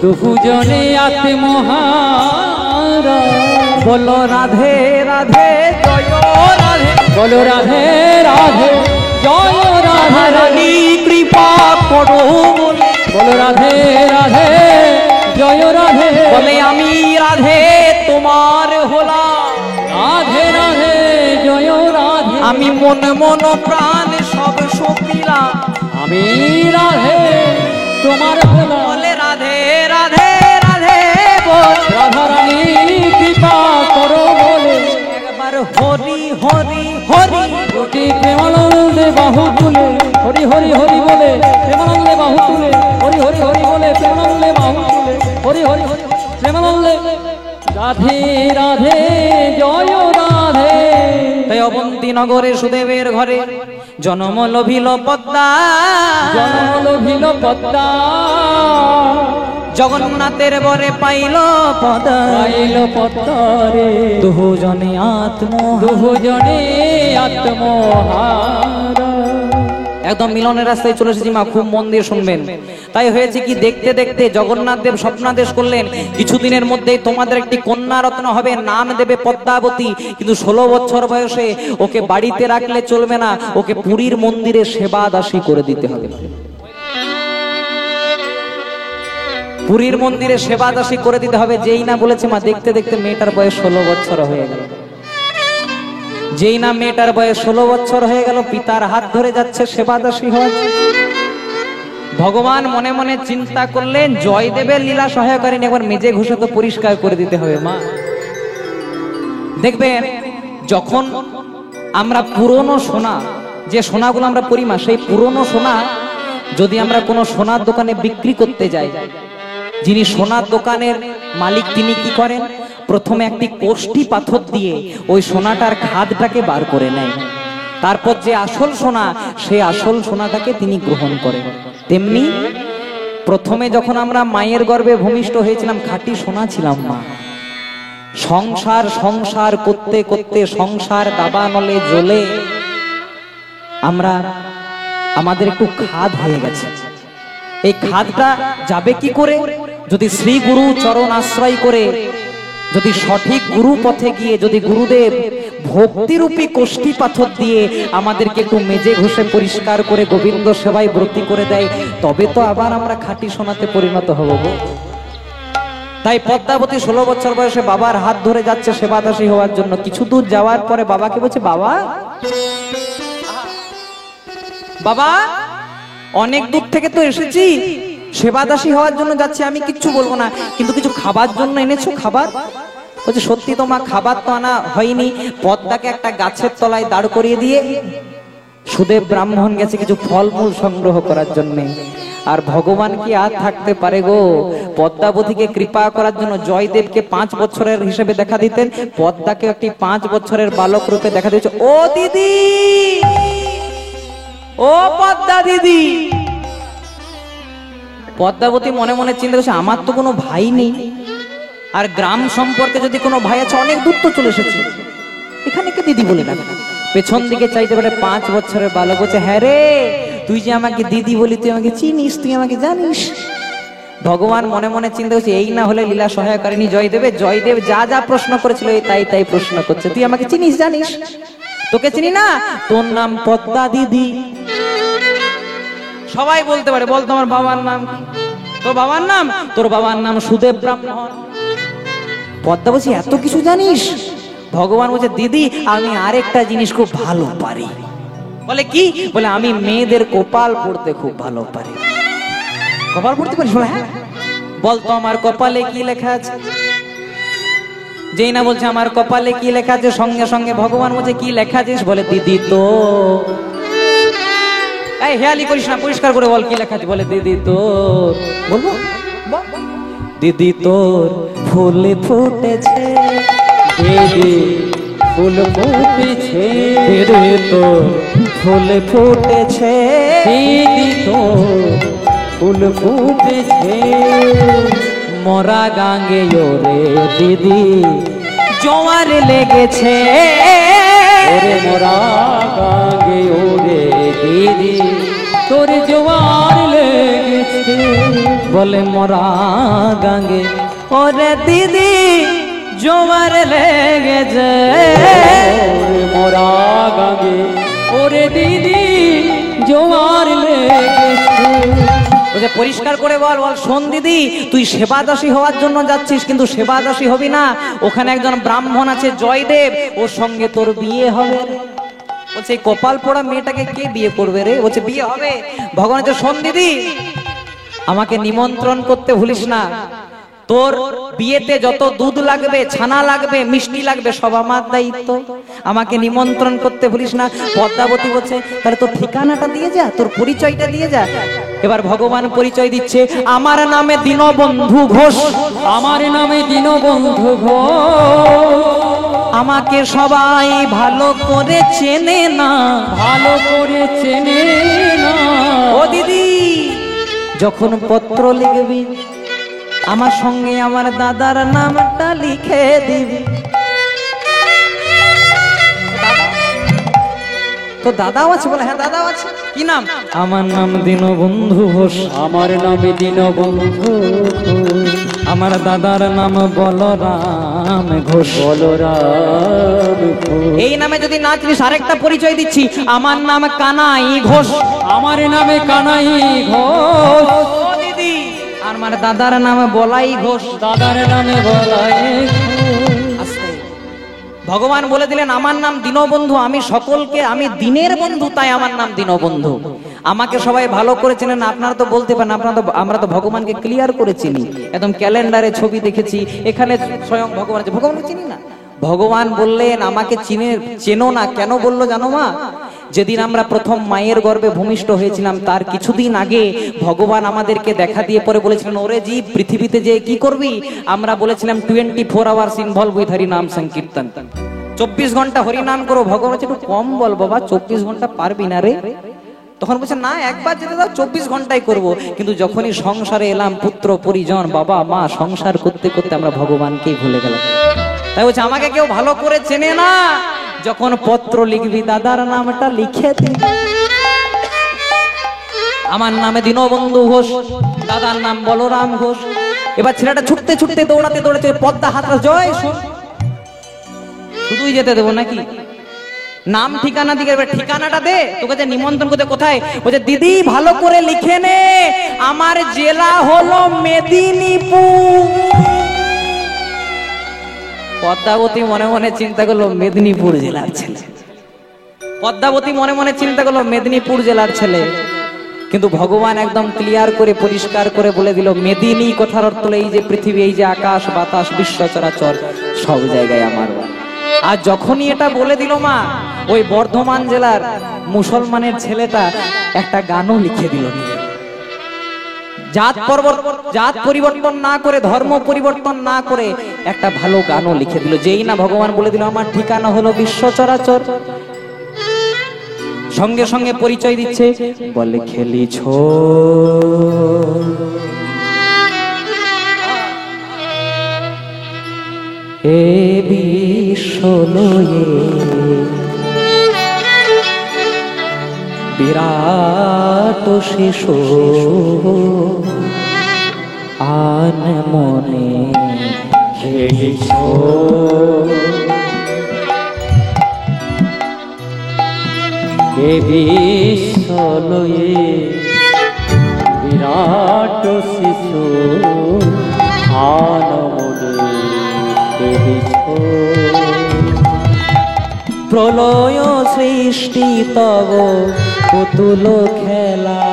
দুজনে আত্মহার। বলো রাধে রাধে জয় রাধে, বলো রাধে রাধে জয় রাধে। রানী কৃপা করো বলে, বলো রাধে রাধে জয় রাধে। বলে আমি রাধে তোমার হলাম। রাধে রাধে জয় রাধে। আমি মন মন প্রাণ সব সপিলাম। আমি রাধে তোমার হলাম। বলে রাধে রাধে রাধে বল, রাধা রানী কৃপা করো বলে একবার হরি হরি হরি। কোটি প্রেমানন্দে বাহু তুলে হরি হরি হরি বলে, প্রেমানন্দে বাহু তুলে হরি হরি হরি বলে, প্রেমানন্দে বাহু তুলে হরি হরি হরি প্রেমানন্দে। রাধে রাধে জয় রাধে। তাই অবন্তী নগরে সুদেবের ঘরে জনম লোভিল পদ্মা। জনম লোভিল পদ্মা। জগন্নাথের বরে পাইল পদ্মা। পাইল পদ্মারে দুজনে দুজনে আত্মহার। একদম মিলনের রাস্তায় চলে এসেছি মা, খুব মন দিয়ে শুনবেন। তাই হয়েছে কি, দেখতে দেখতে জগন্নাথ দেব স্বপ্নাদেশ করলেন, কিছুদিনের মধ্যেই তোমাদের একটি কন্যা রত্ন হবে, নাম দেবে পদ্মাবতী। কিন্তু 16 বছর বয়সে ওকে বাড়িতে রাখলে চলবে না, ওকে পুরীর মন্দিরে সেবা দাসী করে দিতে হবে। পুরীর মন্দিরে সেবা দাসী করে দিতে হবে। যেই না বলেছে মা, দেখতে দেখতে মেয়েটার বয়স 16 বছর হয়ে গেল। যেই না মেয়েটার বয়স 16 বছর হয়ে গেল, পিতার হাত ধরে যাচ্ছে সেবা দাসী হওয়ার। ভগবান মনে মনে চিন্তা করলেন, জয়দেবের লীলা সহায়কারিনী একবার মেজে ঘষে তো পরিষ্কার করে দিতে হবে মা। দেখবেন যখন আমরা পুরনো সোনা, যে সোনাগুলো আমরা পরি মা, সেই পুরনো সোনা যদি আমরা কোনো সোনার দোকানে বিক্রি করতে যাই, যিনি সোনার দোকানের মালিক তিনি কি করেন, প্রথমে একটি কোষ্ঠী পাথর দিয়ে ওই সোনাটার খাদটাকে বার করে নেয়। তারপর যে আসল সোনা, সেই আসল সোনাটাকে তিনি গ্রহণ করেন। তেমনি প্রথমে যখন আমরা মায়ের গর্ভে ভূমিষ্ঠ হয়েছিলাম খাঁটি সোনা ছিলাম মা। সংসার সংসার করতে করতে সংসার দাবানলে জ্বলে আমরা আমাদের একটু খাদ হয়ে গেছে। এই খাদটা যাবে কি করে? যদি শ্রী গুরু চরণ আশ্রয় করে, যদি সঠিক গুরু পথে গিয়ে, যদি গুরুদেব ভক্তিরূপী কোষ্ঠী পাথর দিয়ে আমাদেরকে একটু মেজে ঘষে পরিষ্কার করে গোবিন্দ সেবায় ব্রতী করে দেয়, তবে তো আবার আমরা খাঁটি সোনাতে পরিণত হব গো। তাই পদ্মাবতী 16 বছর বয়সে বাবার হাত ধরে যাচ্ছে সেবাদাসী হওয়ার জন্য। কিছু দূর যাওয়ার পরে বাবাকে বলছে, বাবা বাবা অনেক দূর থেকে তো এসেছি, সেবাদাসী হওয়ার জন্য যাচ্ছি, আমি কিচ্ছু বলবো না, কিন্তু কিছু খাবার জন্য এনেছো খাবার? বলছে, সত্যি তো মা, খাবার তো আনা হয়নি। পদ্মাকে একটা গাছের তলায় দাঁড় করিয়ে দিয়ে সুদেব ব্রাহ্মণ গেছে কিছু ফলমূল সংগ্রহ করার জন্য। আর ভগবান কি আর থাকতে পারে গো? পদ্মাবতীকে কৃপা করার জন্য জয়দেবকে 5 বছরের হিসেবে দেখা দিতেন, পদ্মাকে একটি 5 বছরের বালক রূপে দেখা দিয়েছে। ও দিদি, ও পদ্মা দিদি। পদ্মাবতী মনে মনে চিন্তা করছে, আমার তো কোনো ভাই নেই, আর গ্রাম সম্পর্কে যদি কোনো ভাই আছে অনেক দূর তো চলে এসেছে, এখানে কে দিদি বলে না। পেছন দিকে চাইতে পারে 5 বছরের বালক বলছে, হ্যাঁ রে, তুই যে আমাকে দিদি বলি, তুই আমাকে চিনিস, তুই আমাকে জানিস। ভগবান মনে মনে চিন্তা করছে, এই না হলে লীলা সহায়কারিণী জয়দেব যা যা প্রশ্ন করেছিল তাই তাই প্রশ্ন করছে, তুই আমাকে চিনিস, জানিস? তোকে চিনি না, তোর নাম পদ্মা দিদি। সবাই বলতে পারে, বল তোমার বাবার নাম? তোর বাবার নাম? তোর বাবার নাম সুদেব ব্রাহ্মণ। পদ্মা বলছি, এত কিছু জানিস? ভগবান বলছে, দিদি আমি আরেকটা জিনিস খুব ভালো পারি। বলে কি? বলে আমি মেয়েদের কপাল পড়তে খুব ভালো পারি। কপাল পড়তে পারিস? বলে হ্যাঁ। বল তো আমার কপালে কি লেখা আছে? যেই না বলছে আমার কপালে কি লেখা আছে, সঙ্গে সঙ্গে ভগবান বলছে, কি লেখা আছিস? বলে দিদি তো। এই হেয়ালি করিস না, পরিষ্কার করে বল কি লেখা আছে। বলে দিদি তোর। বলবো? দিদি তোর ফুল ফুটেছে, দিদি ফুল ফুটেছে, দিদি তোর ফুল ফুটেছে, দিদি তো ফুল ফুটেছে, মরা গাঙ্গে ওরে দিদি জোয়ার লেগেছে। ওরে মোরা গাঙ্গে ওরে দিদি তোর জোয়ার লেগেছে। বলে মরা গাঙ্গে ওরে দিদি জোয়ার লেগেছে, ওরে মোরা গাঙ্গে ওরে দিদি জোয়ার লেগেছে। ওকে পরিষ্কার করে বল, বল শোন দিদি, তুই সেবাদাসী হওয়ার জন্য যাচ্ছিস, কিন্তু সেবাদাসী হবি না, ওখানে একজন ব্রাহ্মণ আছে জয়দেব, ওর সঙ্গে তোর বিয়ে হবে। বলছে, এই কপাল পোড়া মেয়েটাকে কে বিয়ে করবে রে? বলছে, বিয়ে হবে। ভগবান বলছে, শোন দিদি, আমাকে নিমন্ত্রণ করতে ভুলিস না, তোর বিয়েতে যত দুধ লাগবে, ছানা লাগবে, মিষ্টি লাগবে, সব আমার দায়িত্ব, আমাকে নিমন্ত্রণ করতে ভুলিস না। পদ্মাবতী বলছে, তাহলে তোর ঠিকানাটা দিয়ে যা, তোর পরিচয়টা দিয়ে যা। এবার ভগবান পরিচয় দিচ্ছে, আমার নামে দীনবন্ধু ঘোষ, আমার নামে দীনবন্ধু ঘোষ, আমাকে সবাই ভালো করে চেনে না, ভালো করে চেনে না। ও দিদি, যখন পত্র লিখবি আমার সঙ্গে আমার দাদার নামটা লিখে দিবি। তো দাদাও আছে? বলে হ্যাঁ দাদাও আছে। কি নাম? আমার নাম দীনবন্ধু ঘোষ, আমার নামে দীনবন্ধু ঘোষ, আমার দাদার নাম বলরাম ঘোষ। বলরাম ঘোষ। এই নামে যদি না চিনিস, আরেকটা পরিচয় দিচ্ছি, আমার নাম কানাই ঘোষ, আমার নামে কানাই ঘোষ। ও দিদি, আর আমার দাদার নাম বলাই ঘোষ। দাদার নামে বলাই ঘোষ। ভগবান বলে দিলেন, আমার নাম দীনবন্ধু, আমি সকলকে, আমি দিনের বন্ধু, তাই আমার নাম দীনবন্ধু। আমাকে সবাই ভালো করে চেনেন। আপনারা তো বলতে পারেন, আমরা তো ভগবানকে ক্লিয়ার করে চিনি, একদম ক্যালেন্ডারে ছবি দেখেছি, এখানে স্বয়ং ভগবান আছে, ভগবানকে চিনি না। ভগবান বললেন, আমাকে চেনো না। কেন বললো জানো মা? যেদিন আমরা প্রথম মায়ের গর্ভে ভূমিষ্ঠ হয়েছিলাম, তার কিছুদিন আগে ভগবান আমাদেরকে দেখা দিয়ে পরে বলেছিলেন, ওরে জীব, পৃথিবীতে যে কি করবি? আমরা বলেছিলাম 24 আওয়ার্স ইনভলভ উইথ হরি নাম সংকীর্তন, 24 ঘন্টা হরি নাম করো। ভগবান একটু কম বল বাবা, 24 ঘন্টা পারবি না রে। তখন বলছে না, একবার যেতে দাও, 24 ঘন্টায় করব। কিন্তু যখনই সংসারে এলাম, পুত্র পরিজন, বাবা মা, সংসার করতে করতে আমরা ভগবানকেই ভুলে গেলাম। তাই বলছে আমাকে কেউ ভালো করে চেনে না, যখন পত্র লিখবি দাদার নামটা লিখে দিবি। আমার নামে দীনবন্ধু ঘোষ, দাদার নাম বলরাম ঘোষ। এবার ছেলেটা ছুটতে ছুটতে দৌড়াতে দৌড়াতে পদ্মা হাতরা জয় শোন, শুধুই যেতে দেবো নাকি? নাম ঠিকানা দিকে, এবার ঠিকানাটা দে, তোকে যে নিমন্ত্রণ করতে কোথায়? বলছে দিদি ভালো করে লিখে নে, আমার জেলা হলো মেদিনীপুর। পদ্মাবতী মনে মনে চিন্তা করলো মেদিনীপুর জেলার ছেলে। পদ্মাবতী মনে মনে চিন্তা করলো মেদিনীপুর জেলার ছেলে। কিন্তু ভগবান একদম ক্লিয়ার করে পরিষ্কার করে বলে দিল, মেদিনী কথার অর্থ হলো এই যে পৃথিবী, এই যে আকাশ বাতাস বিশ্ব চরাচর সব জায়গায় আমার বাড়ি। আর যখনই এটা বলে দিল মা, ওই বর্ধমান জেলার মুসলমানের ছেলেটা একটা গানও লিখে দিল। জাত পরিবর্তন না করে, ধর্ম পরিবর্তন না করে একটা ভালো গানও লিখে দিল। যেই না ভগবান বলে দিল আমার ঠিকানা হলো বিশ্ব চরাচর, সঙ্গে সঙ্গে পরিচয় দিচ্ছে, বলে খেলিছ এ বিশ্ব লয়ে বিরাট শিশু আন মনে খেলিছ এ বিশ্ব লয়ে বিরাট শিশু আন মনে খেলিছ। প্রলয় সৃষ্টি তব পুতুল খেলা,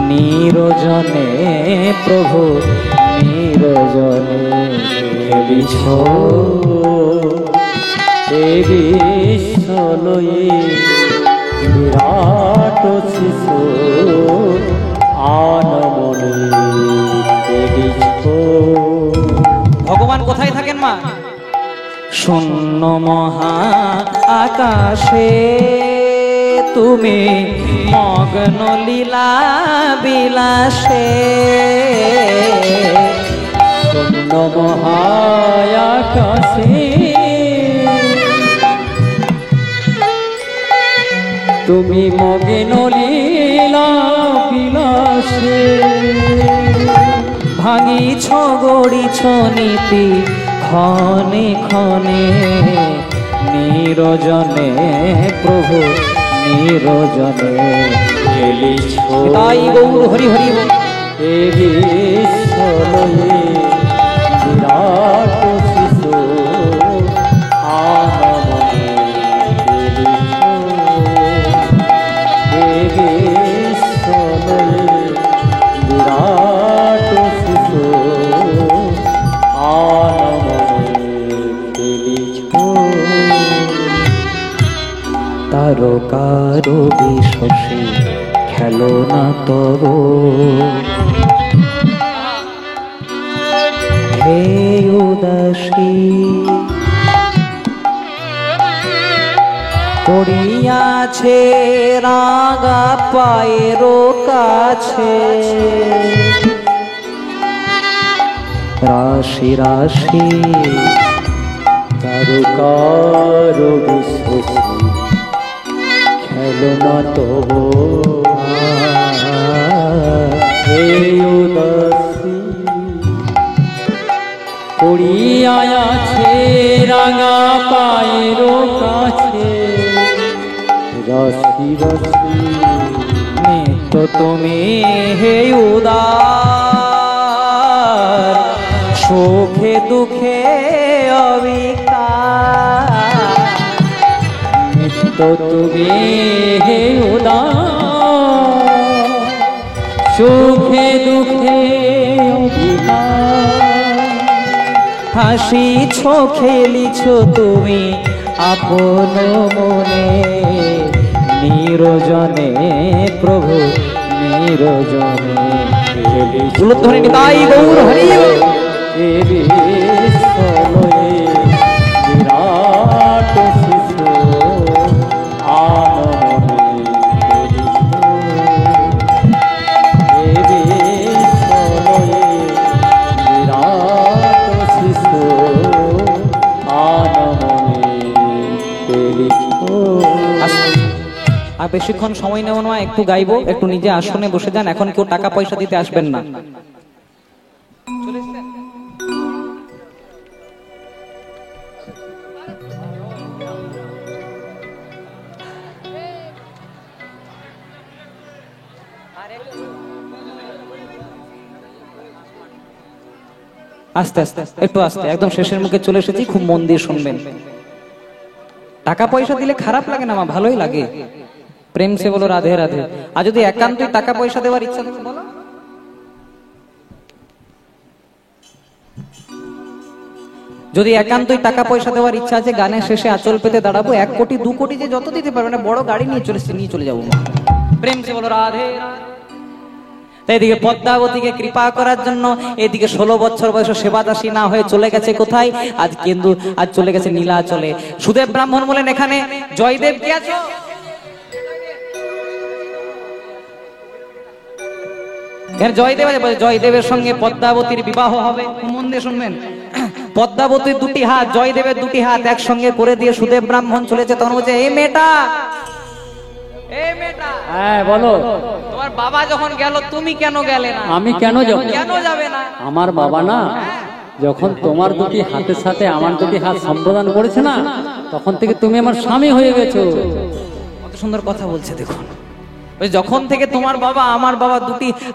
নিরজনে প্রভু নিরজনে খেলিছ এ বিশ্ব লয়ে বিরাট শিশু আন মনে খেলিছ। ভগবান কোথায় থাকেন মা? শূন্য মহা আকাশে তুমি মগ্ন লীলা বিলাসে। শূন্য মহা আকাশে তুমি মগ্ন লীলা বিলাসে। ভাঙিছ গড়িছ নীতি ক্ষণে ক্ষণে, নিরজনে প্রভু নিরজনে খেলিছ। তাই গৌর হরি হরি এ বিশ্ব লয়ে বিরাট শিশু আন মনে খেলিছ এ বিশ্ব লয়ে বিরাট শিশু আন তারকার বিশ্বসে খেলো না তব হে উদাসী। পড়িয়াছে রাগা পায়ের কাছে, রাশি রাশি তারকার বিশ্বসে খেলো না তবু হে উদাসী। পড়িয়াছে রাঙা পায়ের কাছে, রাশি রাশি নিত্য তুমি হে উদার, সুখে দুঃখে অবিকার। নিত্য তুমি হে উদার, সুখে দুঃখে অবিকার। হাসিছ খেলিছ তুমি আপন মনে, নিরজনে প্রভু নিরজনে খেলিছ। তাই গৌর হরি এ বিশ্ব লয়ে বিরাট শিশু আন মনে আর বেশিক্ষণ সময় নেব না, একটু গাইবো, একটু নিজে আসনে বসে যান, এখন কেউ টাকা পয়সা দিতে আসবেন না। আস্তে আস্তে, একটু আস্তে, একদম শেষের মুখে চলে এসেছি, খুব মন দিয়ে শুনবেন। টাকা পয়সা দিলে খারাপ লাগে না, আমার ভালোই লাগে। প্রেম সে বলো রাধে রাধে। আর যদি একান্তই টাকা পয়সা দেওয়ার ইচ্ছা থাকে বলো। যদি একান্তই টাকা পয়সা দেওয়ার ইচ্ছা আছে, গানের শেষে আঁচল পেতে দাঁড়াবো, 1 কোটি 2 কোটি যে যত দিতে পারবে না, বড় গাড়ি নিয়ে চলে যাবো। প্রেম সে বলো রাধে। এদিকে পদ্মাবতীকে কৃপা করার জন্য এদিকে 16 বছর বয়সে সেবাদাসী না হয়ে চলে গেছে কোথায়? আজ চলে গেছে নীলাচলে। সুদেব ব্রাহ্মণ বলেন, এখানে জয়দেব কি আছো? জয়দেবের সঙ্গে পদ্মাবতীর বিবাহ হবে। মন দিয়ে শুনবেন। পদ্মাবতীর 2টি হাত, জয়দেবের 2টি হাত একসঙ্গে করে দিয়ে সুদেব ব্রাহ্মণ চলেছে। তখন বলছে, এই মেয়েটা, হ্যাঁ বলো, তোমার বাবা যখন গেল তুমি কেন গেলে না? আমি কেন যাবে না? আমার বাবা না যখন তোমার 2টি হাতের সাথে আমার 2টি হাত সম্প্রদান করেছে না, তখন থেকে তুমি আমার স্বামী হয়ে গেছো। কত সুন্দর কথা বলছে দেখুন। যখন থেকে তোমার বাবা আমার বাবা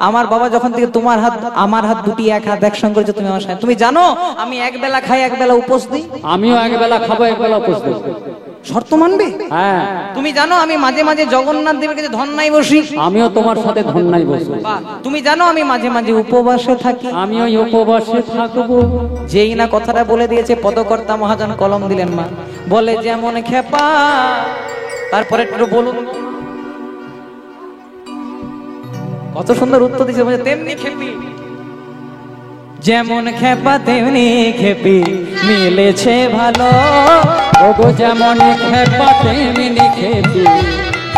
আমার বাবা যখন থেকে তোমার হাত আমার হাত 2টি এক হাত একসঙ্গে করেছে, তুমি আমার স্বামী। তুমি জানো আমি একবেলা খাই একবেলা উপোস দিই? আমিও একবেলা খাবো একবেলা উপোস দিই। শর্ত মানবে? হ্যাঁ। তুমি জানো আমি মাঝে মাঝে জগন্নাথ দেবের কাছে ধন্যায় বসি? আমিও তোমার সাথে ধন্যায় বসি। তুমি জানো আমি মাঝে মাঝে উপবাসে থাকি? আমিও উপবাসে থাকবো। যেই না কথাটা বলে দিয়েছে, পদকর্তা মহাজন কলম দিলেন মা, বলে যেমন খেপা। তারপরে একটু বলুন, কত সুন্দর উত্তর দিয়েছে, বলে তেমনি খেপি। যেমন খেপা তেমনি খেপি, মিলেছে ভালো। ওগো যেমন খেপা তেমনি খেপি,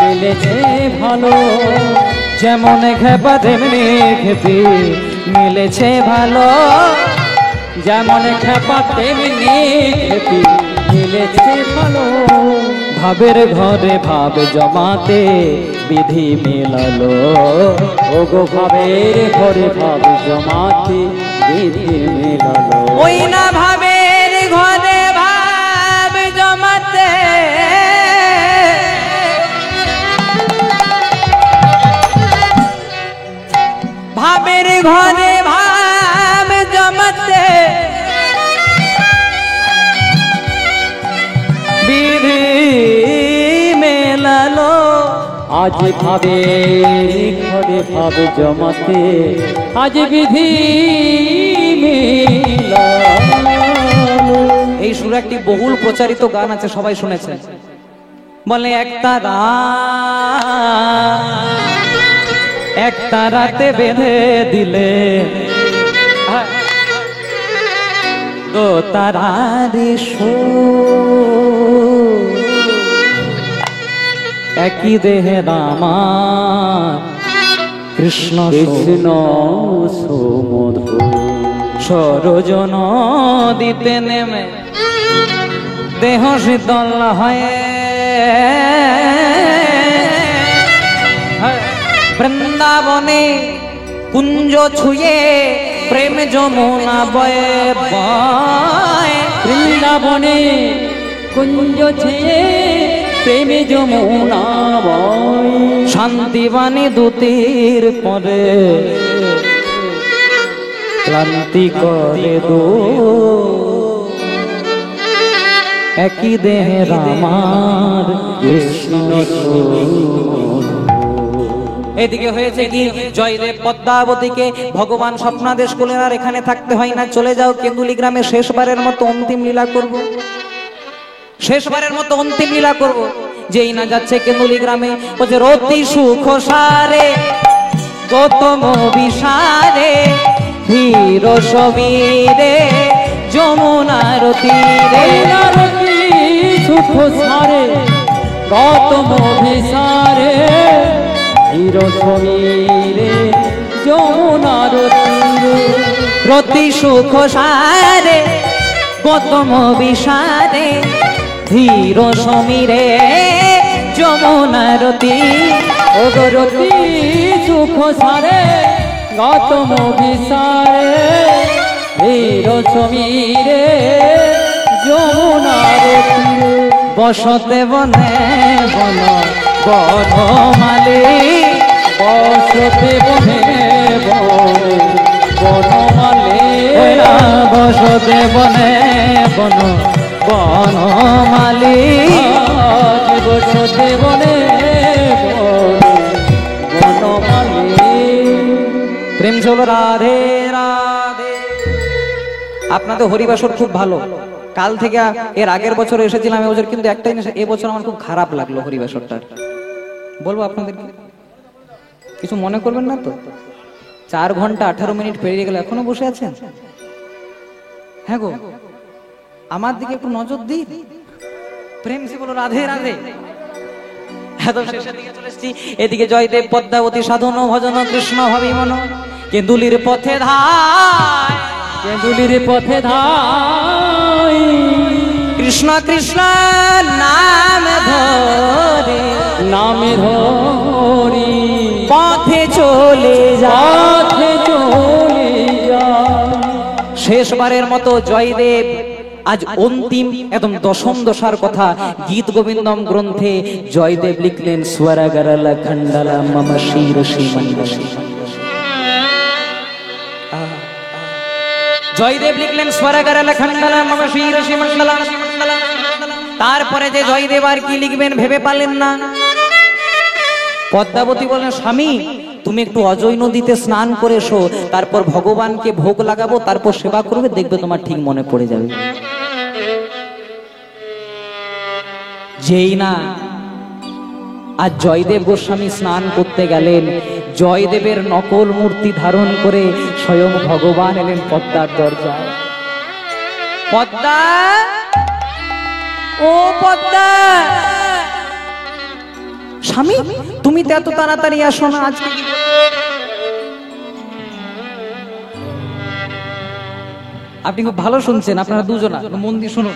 মিলেছে ভালো। যেমন খেপা তেমনি খেপি, মিলেছে ভালো। যেমন খেপা তেমনি খেপি, মিলেছে ভালো। ভাবের ঘরে ভাব জমাতে বিধি মেলালো। ওগো ভাবের ঘরে ভাব জমাতে বিধি মেলালো। ওই না ভাবের ঘরে ভাব জমাতে, ভাবের ঘরে ভাব জমাতে বিধি মেলালো। আজ ভাবের ঘরে ভাব জমাতে, আজ বিধি মেলালো। এই সুরে একটি বহুল প্রচারিত গান আছে, সবাই শুনেছে। বলে একটা রাতে বেঁধে দিলে দো তারারি একই দেহে রামা কৃষ্ণ কৃষ্ণ সুমধুর। সরজন দিতে নেমে দেহ শীতল হয়ে, বৃন্দাবনে কুঞ্জ ছুঁয়ে প্রেম যমুনা বয়ে বয়ে। বৃন্দাবনে কুঞ্জ ছুঁয়ে প্রেম যমুনা বয়। শান্তিবাণী দুতির পরে ক্লান্তি করে দো একই দেহে রামার কৃষ্ণ। এদিকে হয়েছে কি, জয়দেব পদ্মাবতীকে ভগবান স্বপ্নাদেশ করলেন, আর এখানে থাকতে হয় না, চলে যাও কেন্দুলি গ্রামে, শেষবারের মতো অন্তিম লীলা করব। শেষবারের মতো অন্তিম লীলা করব। যেই না যাচ্ছে কেন্দুলি গ্রামে, বলছে রতি সুখ সারে গৌতম বিসারে ধীর সমীরে যমুনার তীরে। সুখ সারে গৌতম বিসারে ধীর সমীরে যমুনার তীরে। রতি সুখ সারে গৌতম বিসারে ধীর সমীরে যমুনারতি অগরতি সুখ সারে গৌতম বিসারে বীর সমীরে যমুনার তীরে বসতে বনে বন বনমালী বসতে বনে বনমালে বসতে বনে বন বনমালী বসতে বনে বনমালে প্রেম চলো রাধে রাধে। আপনাদের হরিবাসর খুব ভালো। কাল থেকে এর আগের বছর এসেছিলাম এবছর, কিন্তু একটা জিনিস এবছর আমার খুব খারাপ লাগলো হরিবাসরটা। বলবো আপনাদেরকে, কিছু মনে করবেন না তো? 4 ঘন্টা 18 মিনিট পেরিয়ে গেল, এখনো বসে আছেন? হ্যাঁ গো, আমার দিকে একটু নজর দিন। প্রেম সে বলো রাধে রাধে। একদম শেষের দিকে চলে এসেছি। এদিকে জয়দেব পদ্মাবতী সাধন ভজন কৃষ্ণ ভাবি মন কেন্দুলির পথে ধায়, কেঁদুলির পথে ধাই কৃষ্ণ কৃষ্ণ নাম ধরে নামে ধরি পথে চলে যায়। পথে চলে যায়। শেষবারের মতো জয়দেব আজ অন্তিম একদম দশম দশার কথা গীত গোবিন্দম গ্রন্থে জয়দেব লিখলেন স্বরাগরলা খণ্ডলা মম শিরসি মণ্ডলী। জয়দেব লিখলেন স্বরাগরলা খণ্ডলা মম শিরসি মণ্ডলা। তারপরে যে জয়দেব আর কি লিখবেন ভেবে পারলেন না। পদ্মাবতী বলেন, স্বামী তুমি একটু অজয় নদীতে স্নান করে এসো, তারপর ভগবানকে ভোগ লাগাবো, তারপর সেবা করবে, দেখবে তোমার ঠিক মনে পড়ে যাবে। যেই না আজ জয়দেব গোস্বামী স্নান করতে গেলেন, জয়দেবের নকল মূর্তি ধারণ করে স্বয়ং ভগবান এলেন পদ্মার দরজায়। পদ্মা, ও পদ্মা, স্বামী তুমি তো এত তাড়াতাড়ি আসো না আজকে? আপনি খুব ভালো শুনছেন, আপনারা দুজনা মন দিয়ে শুনুন।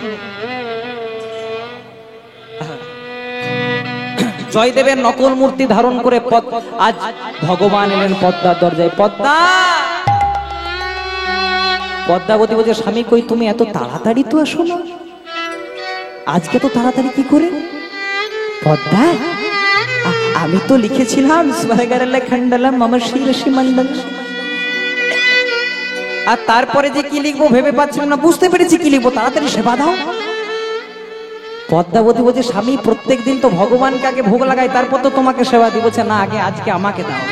জয়দেবের নকল মূর্তি ধারণ করে আজ ভগবান এলেন পদ্মার দরজায়। পদ্মা, পদ্মাবতী বলছে, স্বামী কই তুমি এত তাড়াতাড়ি তো আসো না, আজকে তো তাড়াতাড়ি কি করে? পদ্মা, আমি তো লিখেছিলাম স্বর্গরলা খণ্ডলম মম শিরসি মণ্ডলম। আর তারপরে যে কি লিখবো ভেবে পাচ্ছিলাম না, বুঝতে পেরেছি কি লিখবো, তাড়াতাড়ি সেবা দাও। পদ্মাবতী বলছে, স্বামী প্রত্যেকদিন তো ভগবানকে আগে ভোগ লাগাই, তারপর তো তোমাকে সেবা দিব। না, আগে আজকে আমাকে দাও।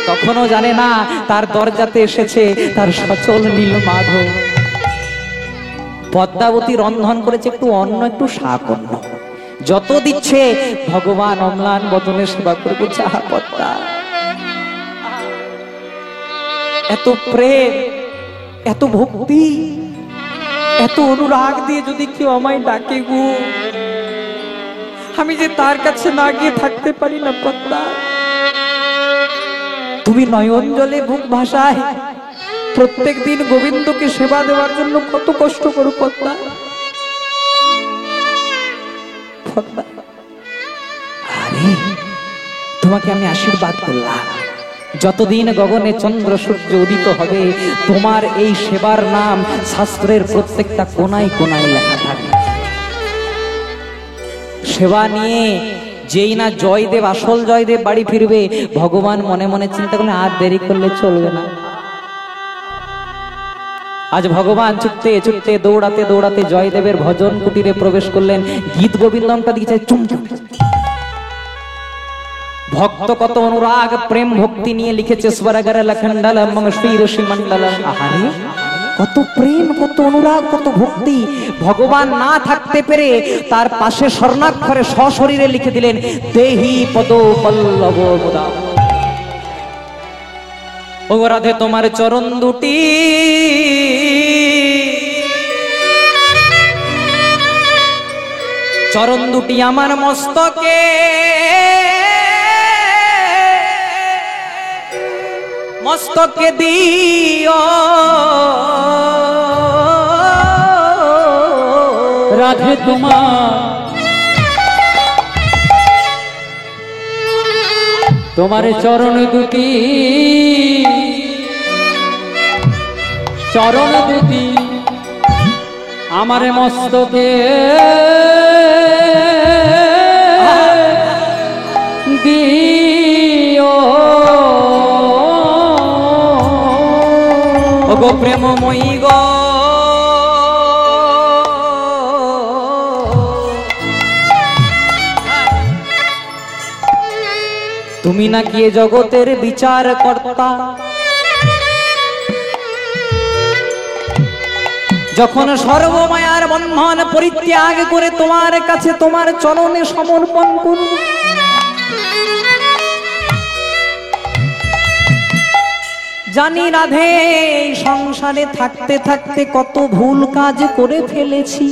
তখনও জানে না তার দরজাতে এসেছে তার সচল নীল মাধব। পদ্মাবতী রন্ধন করেছে একটু অন্ন, একটু শাক অন্ন, যত দিচ্ছে ভগবান অম্লান বদনে সেবা করে বলছে, আহা পদ্মা, এত প্রেম, এত ভক্তি, এত অনুরাগ দিয়ে যদি কেউ আমায় ডাকে গো, আমি যে তার কাছে না গিয়ে থাকতে পারি না। পদ্মা, তুমি নয়ন জলে বুক ভাসায় প্রত্যেক দিন গোবিন্দকে সেবা দেওয়ার জন্য কত কষ্ট করো পদ্মা। আরে তোমাকে আমি আশীর্বাদ করলাম, যতদিন গগনে চন্দ্র সূর্য উদিত হবে তোমার এই সেবার নাম শাস্ত্রের প্রত্যেকটা কোনায় কোনায় লেখা থাকবে। সেবা নিয়ে যেই না জয়দেব, আসল জয়দেব বাড়ি ফিরবে, ভগবান মনে মনে চিন্তা করলে আর দেরি করলে চলবে না। আজ ভগবান ছুটতে ছুটতে দৌড়াতে দৌড়াতে জয়দেবের ভজন কুটিরে প্রবেশ করলেন। গীত গোবিন্দমটা দিয়েছে চুমচুম। ভক্ত কত অনুরাগ প্রেম ভক্তি নিয়ে লিখেছে স্বরগরলা খণ্ডলম মম শিরসি মণ্ডলম। আহারে কত প্রেম, কত অনুরাগ, কত ভক্তি। ভগবান না থাকতে পেরে তার পাশে স্বর্ণাক্ষরে সশরীরে লিখে দিলেন দেহি পদ পল্লব মুদা। ও রাধে তোমার চরণ দুটি চরণ দুটি আমার মস্তকে মস্তকে দিও রাধে তোমার তোমার চরণ দুটি আমার মস্তকে দিও ওগো প্রেমময়ী গো, তুমি নাকি এ জগতের বিচার কর্তা। যখন সর্বমায়ার বন্ধন পরিত্যাগ করে তোমার কাছে তোমার চরণে সমর্পণ করব, জানি রাধে এই সংসারে থাকতে থাকতে কত ভুল কাজ করে ফেলেছি,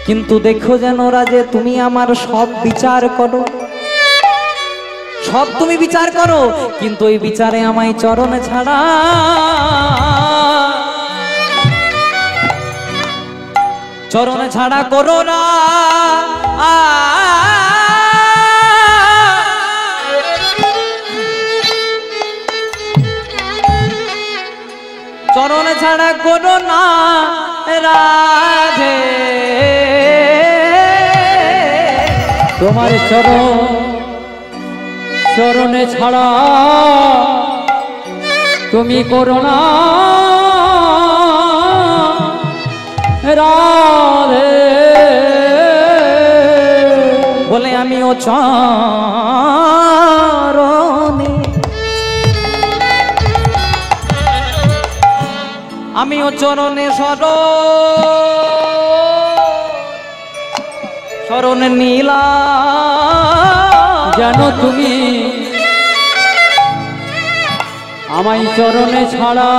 কিন্তু দেখো যেন রাজে তুমি আমার সব বিচার করো, সব তুমি বিচার করো, কিন্তু ওই বিচারে আমায় চরণে ছাড়া চরণে ছাড়া করো না। চরণে ছাড়া করো না রাধে, তোমার চরণে ছাড়া তুমি করো না রাধে। বলে আমিও চরণে, আমিও চরণে শরণে নীলা, যেন তুমি আমায় চরণে ছাড়া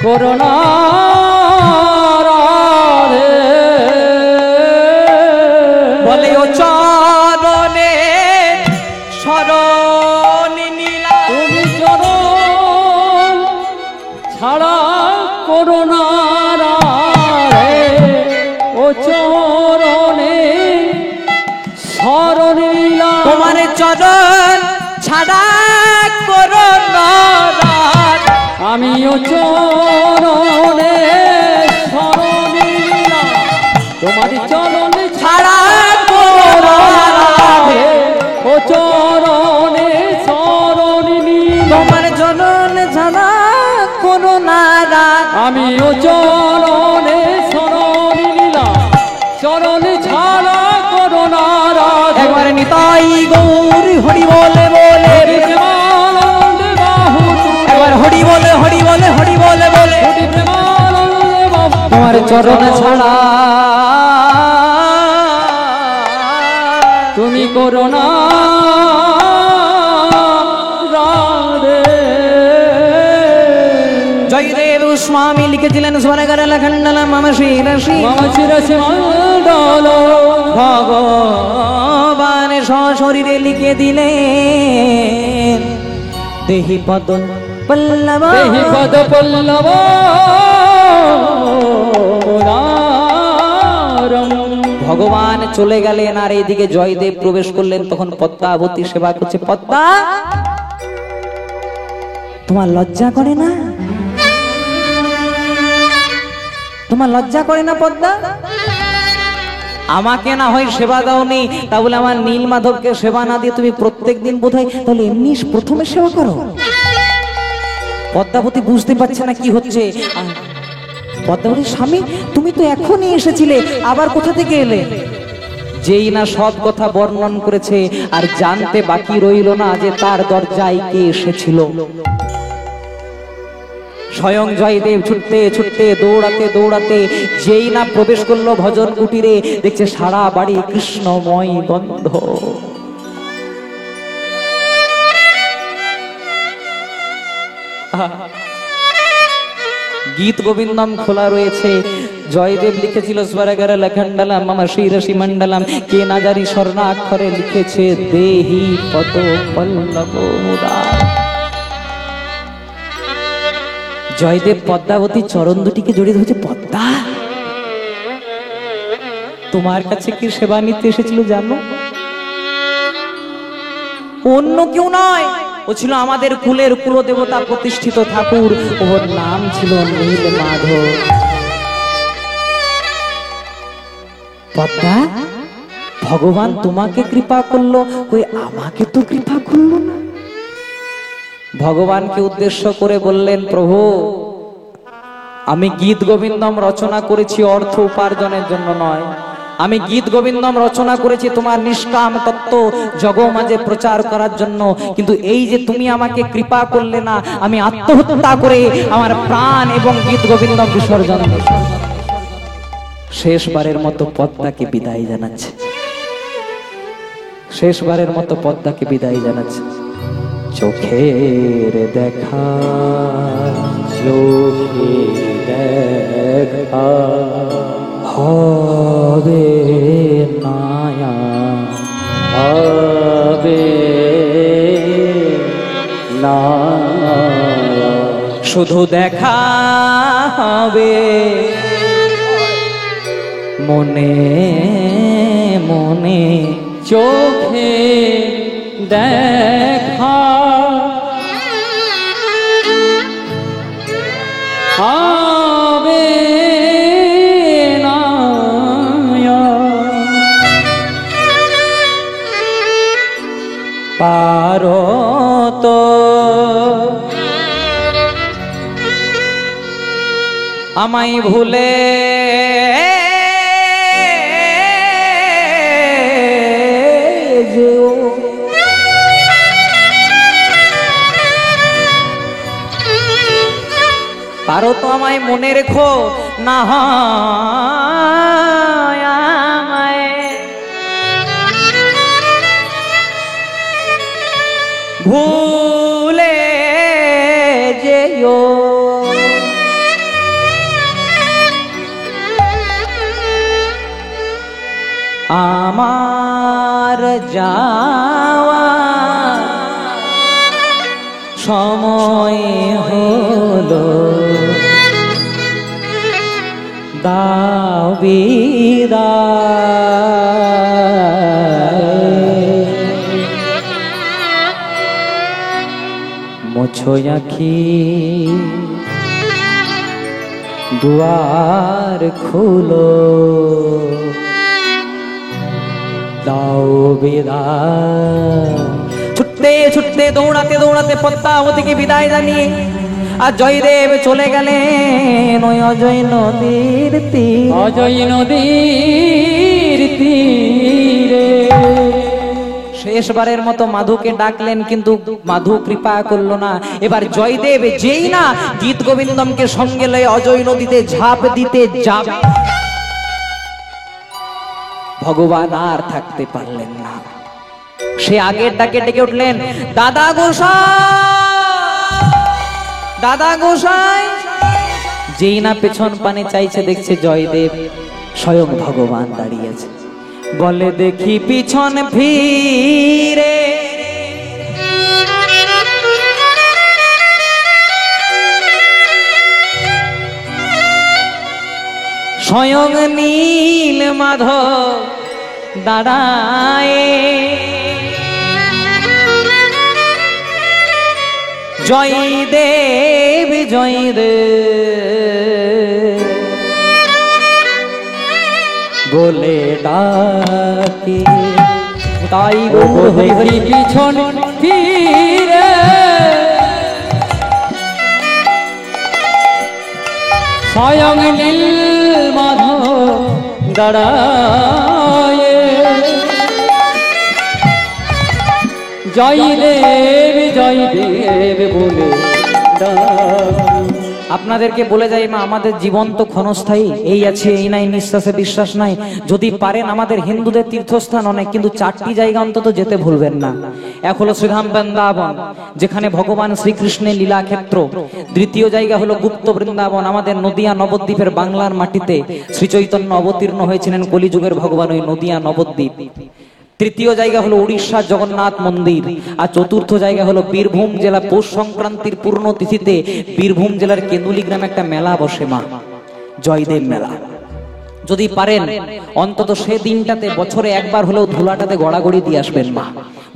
করো না রাধে। বলে ও চরণে শরণে নীলা, তুমি চরণ ছাড়া করো না রাধে। ও চরণে শরণে নীলা, তোমার চরণ ছাড়া করো না রাধে। আমিও চরণে শরণে নীলা, তোমার চরণে ছাড়া করো না রাধে। ও চরণে শরণে নীলা, তোমার চরণ ছাড়া করো না রাধে। আমিও চরণে শরণে নীলা, চরণে ছাড়া করো না রাধে। একবার নিতাই গৌর হরি বলে বলে, প্রেমানন্দে বাহু তুলে, একবার হরি বলে হরি বলে হরি বলে বলে, প্রেমানন্দে বাহু তুলে, তোমার চরণ ছাড়া তুমি করো না রাধে। জয়দেব স্বামী লিখেছিলেন স্বরগর লখণ্ডল মম শিরসি, মম শিরসি মণ্ডল, ভগবান সশরীরে লিখে দিলেন দেহি পদ পল্লব, দেহি পদ পল্লব মুরারম। ভগবান চলে গেলেন আর এইদিকে জয়দেব প্রবেশ করলেন, তখন পদ্মাবতী সেবা করছে। পদ্মা, তোমার লজ্জা করে না? তোমার লজ্জা করে না পদ্মা? আমাকে না হয় সেবা দাওনি, তা বলে আমার নীল মাধবকে সেবা না দিয়ে তুমি প্রত্যেকদিন বোধহয় তাহলে এমনি প্রথমে সেবা করো। পদ্মাবতী বুঝতে পারছে না কি হচ্ছে। পদ্মাবতী, স্বামী তুমি তো এখনই এসেছিলে, আবার কোথা থেকে এলে? যেই না সব কথা বর্ণন করেছে আর জানতে বাকি রইল না যে তার দরজায় কে এসেছিল। স্বয়ং জয়দেব ছুটতে ছুটতে দৌড়াতে দৌড়াতে যেই না প্রবেশ করলো ভজন কুটিরে, দেখছে সারা বাড়ি কৃষ্ণময় গন্ধ। গীত গোবিন্দম খোলা রয়েছে। জয়দেব লিখেছিল স্বরগর লখণ্ডলম মম শিরসি মণ্ডলম, কে না জানি স্বর্ণাক্ষরে লিখেছে দেহি পদ পল্লব মুরার। জয়দেব পদ্মাবতী চরণ দুটিকে জড়িয়ে ধরেছে। পদ্মা, তোমার কাছে কি সেবা নিতে এসেছিল জানো? অন্য কেউ নয়, ও ছিল আমাদের কুলের কুলদেবতা প্রতিষ্ঠিত ঠাকুর, ওর নাম ছিল নীল মাধব। পদ্মা, ভগবান তোমাকে কৃপা করলো, কই আমাকে তো কৃপা করলো না। ভগবানকে উদ্দেশ্য করে বললেন, প্রভু আমি গীত গোবিন্দম রচনা করেছি অর্থ উপার্জনের জন্য নয়, আমি গীত গোবিন্দম রচনা করেছি তোমার নিষ্কাম তত্ত্ব জগমাঝে প্রচার করার জন্য। কিন্তু এই যে তুমি আমাকে কৃপা করলে না, আমি আত্মহত্যা করে আমার প্রাণ এবং গীত গোবিন্দম বিসর্জন দিই। শেষবারের মতো পদ্মাকে বিদায় জানাচ্ছে, শেষবারের মতো পদ্মাকে বিদায় জানাচ্ছে। চোখের দেখা, চোখের দেখা হবে নায়া, হবে নায়া, শুধু দেখা হবে মনে মনে, চোখে দেখা হবে না, পারো তো আমায় ভুলে যেও, পারো তো আমায় মনে রেখো, না হয় আমায় ভুলে যেও। আমার যাওয়া সময় হলো, দাও বিদায়, মোছো আঁখি দুয়ার খুলো, দাও বিদায়। ছুটতে ছুটতে দৌড়াতে দৌড়াতে পদ্মাবতীকে বিদায় জানিয়ে আর জয়দেব চলে গেলেন ওই অজয় নদীর তীরে, অজয় নদীর তীরে। শেষবারের মতো মাধুকে ডাকলেন, কিন্তু মাধু কৃপা করলো না। এবার জয়দেব যেই না গীত গোবিন্দমকে সঙ্গে লয়ে অজয় নদীতে ঝাঁপ দিতে যাবে, ভগবান আর থাকতে পারলেন না। সে আগের ডাকে ডেকে উঠলেন, দাদা গোসাই, দাদা গোসাই। যেই না পেছন পানে চাইছে, দেখছে জয়দেব স্বয়ং ভগবান দাঁড়িয়েছে। বলে দেখি পিছন ফিরে, স্বয়ং নীল মাধব দাঁড়ায়, জয়দেব জয়দেব বলে ডাকে। তাই গো দেখি পিছন ফিরে, স্বয়ং নীল মাধব দাঁড়ায়, জয়দেব জয়দেব বলে ডাকে। আপনাদেরকে বলে যাই মা, আমাদের জীবন তো ক্ষণস্থায়ী, এই আছে এই নাই, নিঃশ্বাসে বিশ্বাস নাই। যদি পারেন আমাদের হিন্দুদের তীর্থস্থান অনেক, কিন্তু 4টি জায়গা অন্তত যেতে ভুলবেন না। এক হলো শ্রীধাম বৃন্দাবন, যেখানে ভগবান শ্রীকৃষ্ণের লীলা ক্ষেত্র। দ্বিতীয় জায়গা হলো গুপ্ত বৃন্দাবন, আমাদের নদিয়া নবদ্বীপের বাংলার মাটিতে শ্রী চৈতন্য অবতীর্ণ হয়েছিলেন কলিযুগের ভগবান ওই নদিয়া নবদ্বীপ। তৃতীয় জায়গা হলো উড়িষ্যার জগন্নাথ মন্দির। আর চতুর্থ জায়গা হলো বীরভূম জেলা। পৌষ সংক্রান্তির পূর্ণ তিথিতে বীরভূম জেলার কেন্দুলি গ্রামে একটা মেলা বসে মা, জয়দেব মেলা। যদি পারেন অন্তত সে দিনটাতে বছরে একবার হলেও ধুলাটাতে গড়াগড়ি দিয়ে আসবেন মা।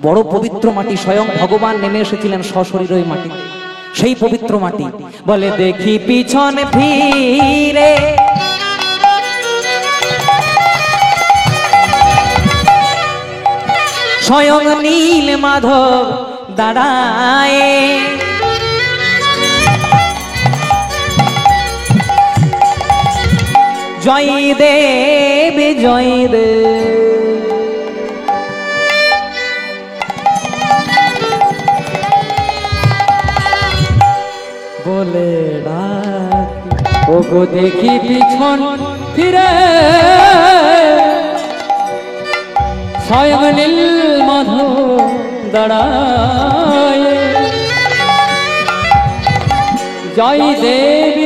বড় পবিত্র মাটি, স্বয়ং ভগবান নেমে এসেছিলেন সশরীর ওই মাটি, সেই পবিত্র মাটি। বলে দেখি পিছন ফিরে স্বয়ং নীল মাধব দাঁড়ায়, জয় দেব জয় দেব। বলে ডাকি ওগো দেখি পিছন ফিরে স্বয়ং নীল মাধব দাঁড়ায়, জয় দেব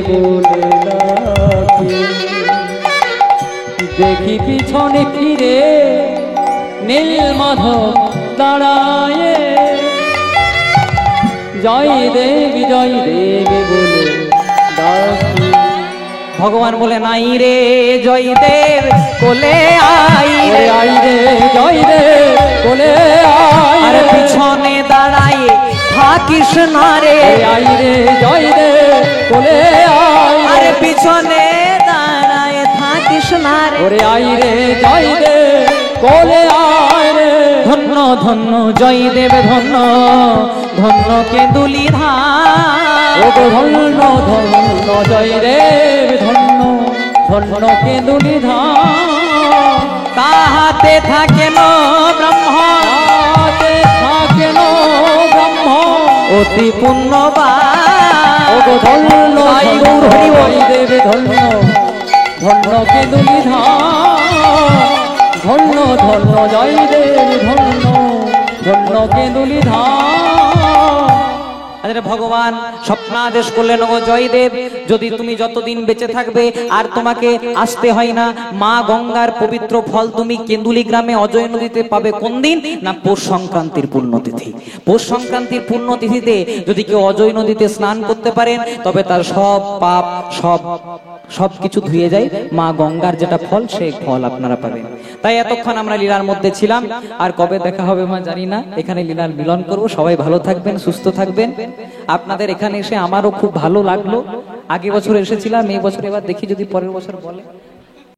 বলে ডাকি। দেখি পিছনে ফিরে নীল মাধব দাঁড়ায়, জয় দেব বলে ডাকি। ভগবান বলে নাই রে জয় দেব কোলে আই রে, আই রে জয় দেব বলে আই আর রে, পিছনে দাঁড়ায় থাকিস না রে, আই রে জয় দেব বলে আই রে, আরে পিছনে দাঁড়ায় থাকিস না রে। ওরে আই রে জয় দেব বলে আই রে। ধন্য ধন্য জয় দেব ধন্য, ধন্য কেঁদুলি ধাম। ওগো ধন্য ধন্য জয় দেব ধন্য, ধন্য কেঁদুলি ধাম। তাহাতে থাকেন ব্রহ্ম, তাতে থাকেন ব্রহ্ম অতি পুণ্যবান। ওগো ধন্য তাই ধন্য গৌর হরি বল। জয় দেব ধন্য, ধন্য কেঁদুলি ধাম। ধন্য ধন্য জয় দেব ধন্য, ধন্য কেঁদুলি ধাম। আরে ভগবান স্বপ্নাদেশ করলেন ওগো জয়দেব, যদি তুমি যতদিন বেঁচে থাকবে আর তোমাকে আসতে হয় না, মা গঙ্গার পবিত্র ফল তুমি কেন্দুলি গ্রামে অজয় নদীতে পাবে। কোন দিন না পৌষ সংক্রান্তির পুণ্যতিথি। পৌষ সংক্রান্তির পুণ্যতিথিতে যদি কেউ অজয় নদীতে স্নান করতে পারেন তবে তার সব পাপ সব কিছু ধুয়ে যায়। মা গঙ্গার যেটা ফল সেই ফল আপনারা পাবেন। তাই এতক্ষণ আমরা লীলার মধ্যে ছিলাম, আর কবে দেখা হবে মা জানি না। এখানে লীলার মিলন করব। সবাই ভালো থাকবেন, সুস্থ থাকবেন। আপনাদের এখানে এসে আমারও খুব ভালো লাগলো। আগে বছর এসেছিলাম, এই বছর এবার দেখি যদি পরের বছর বলে।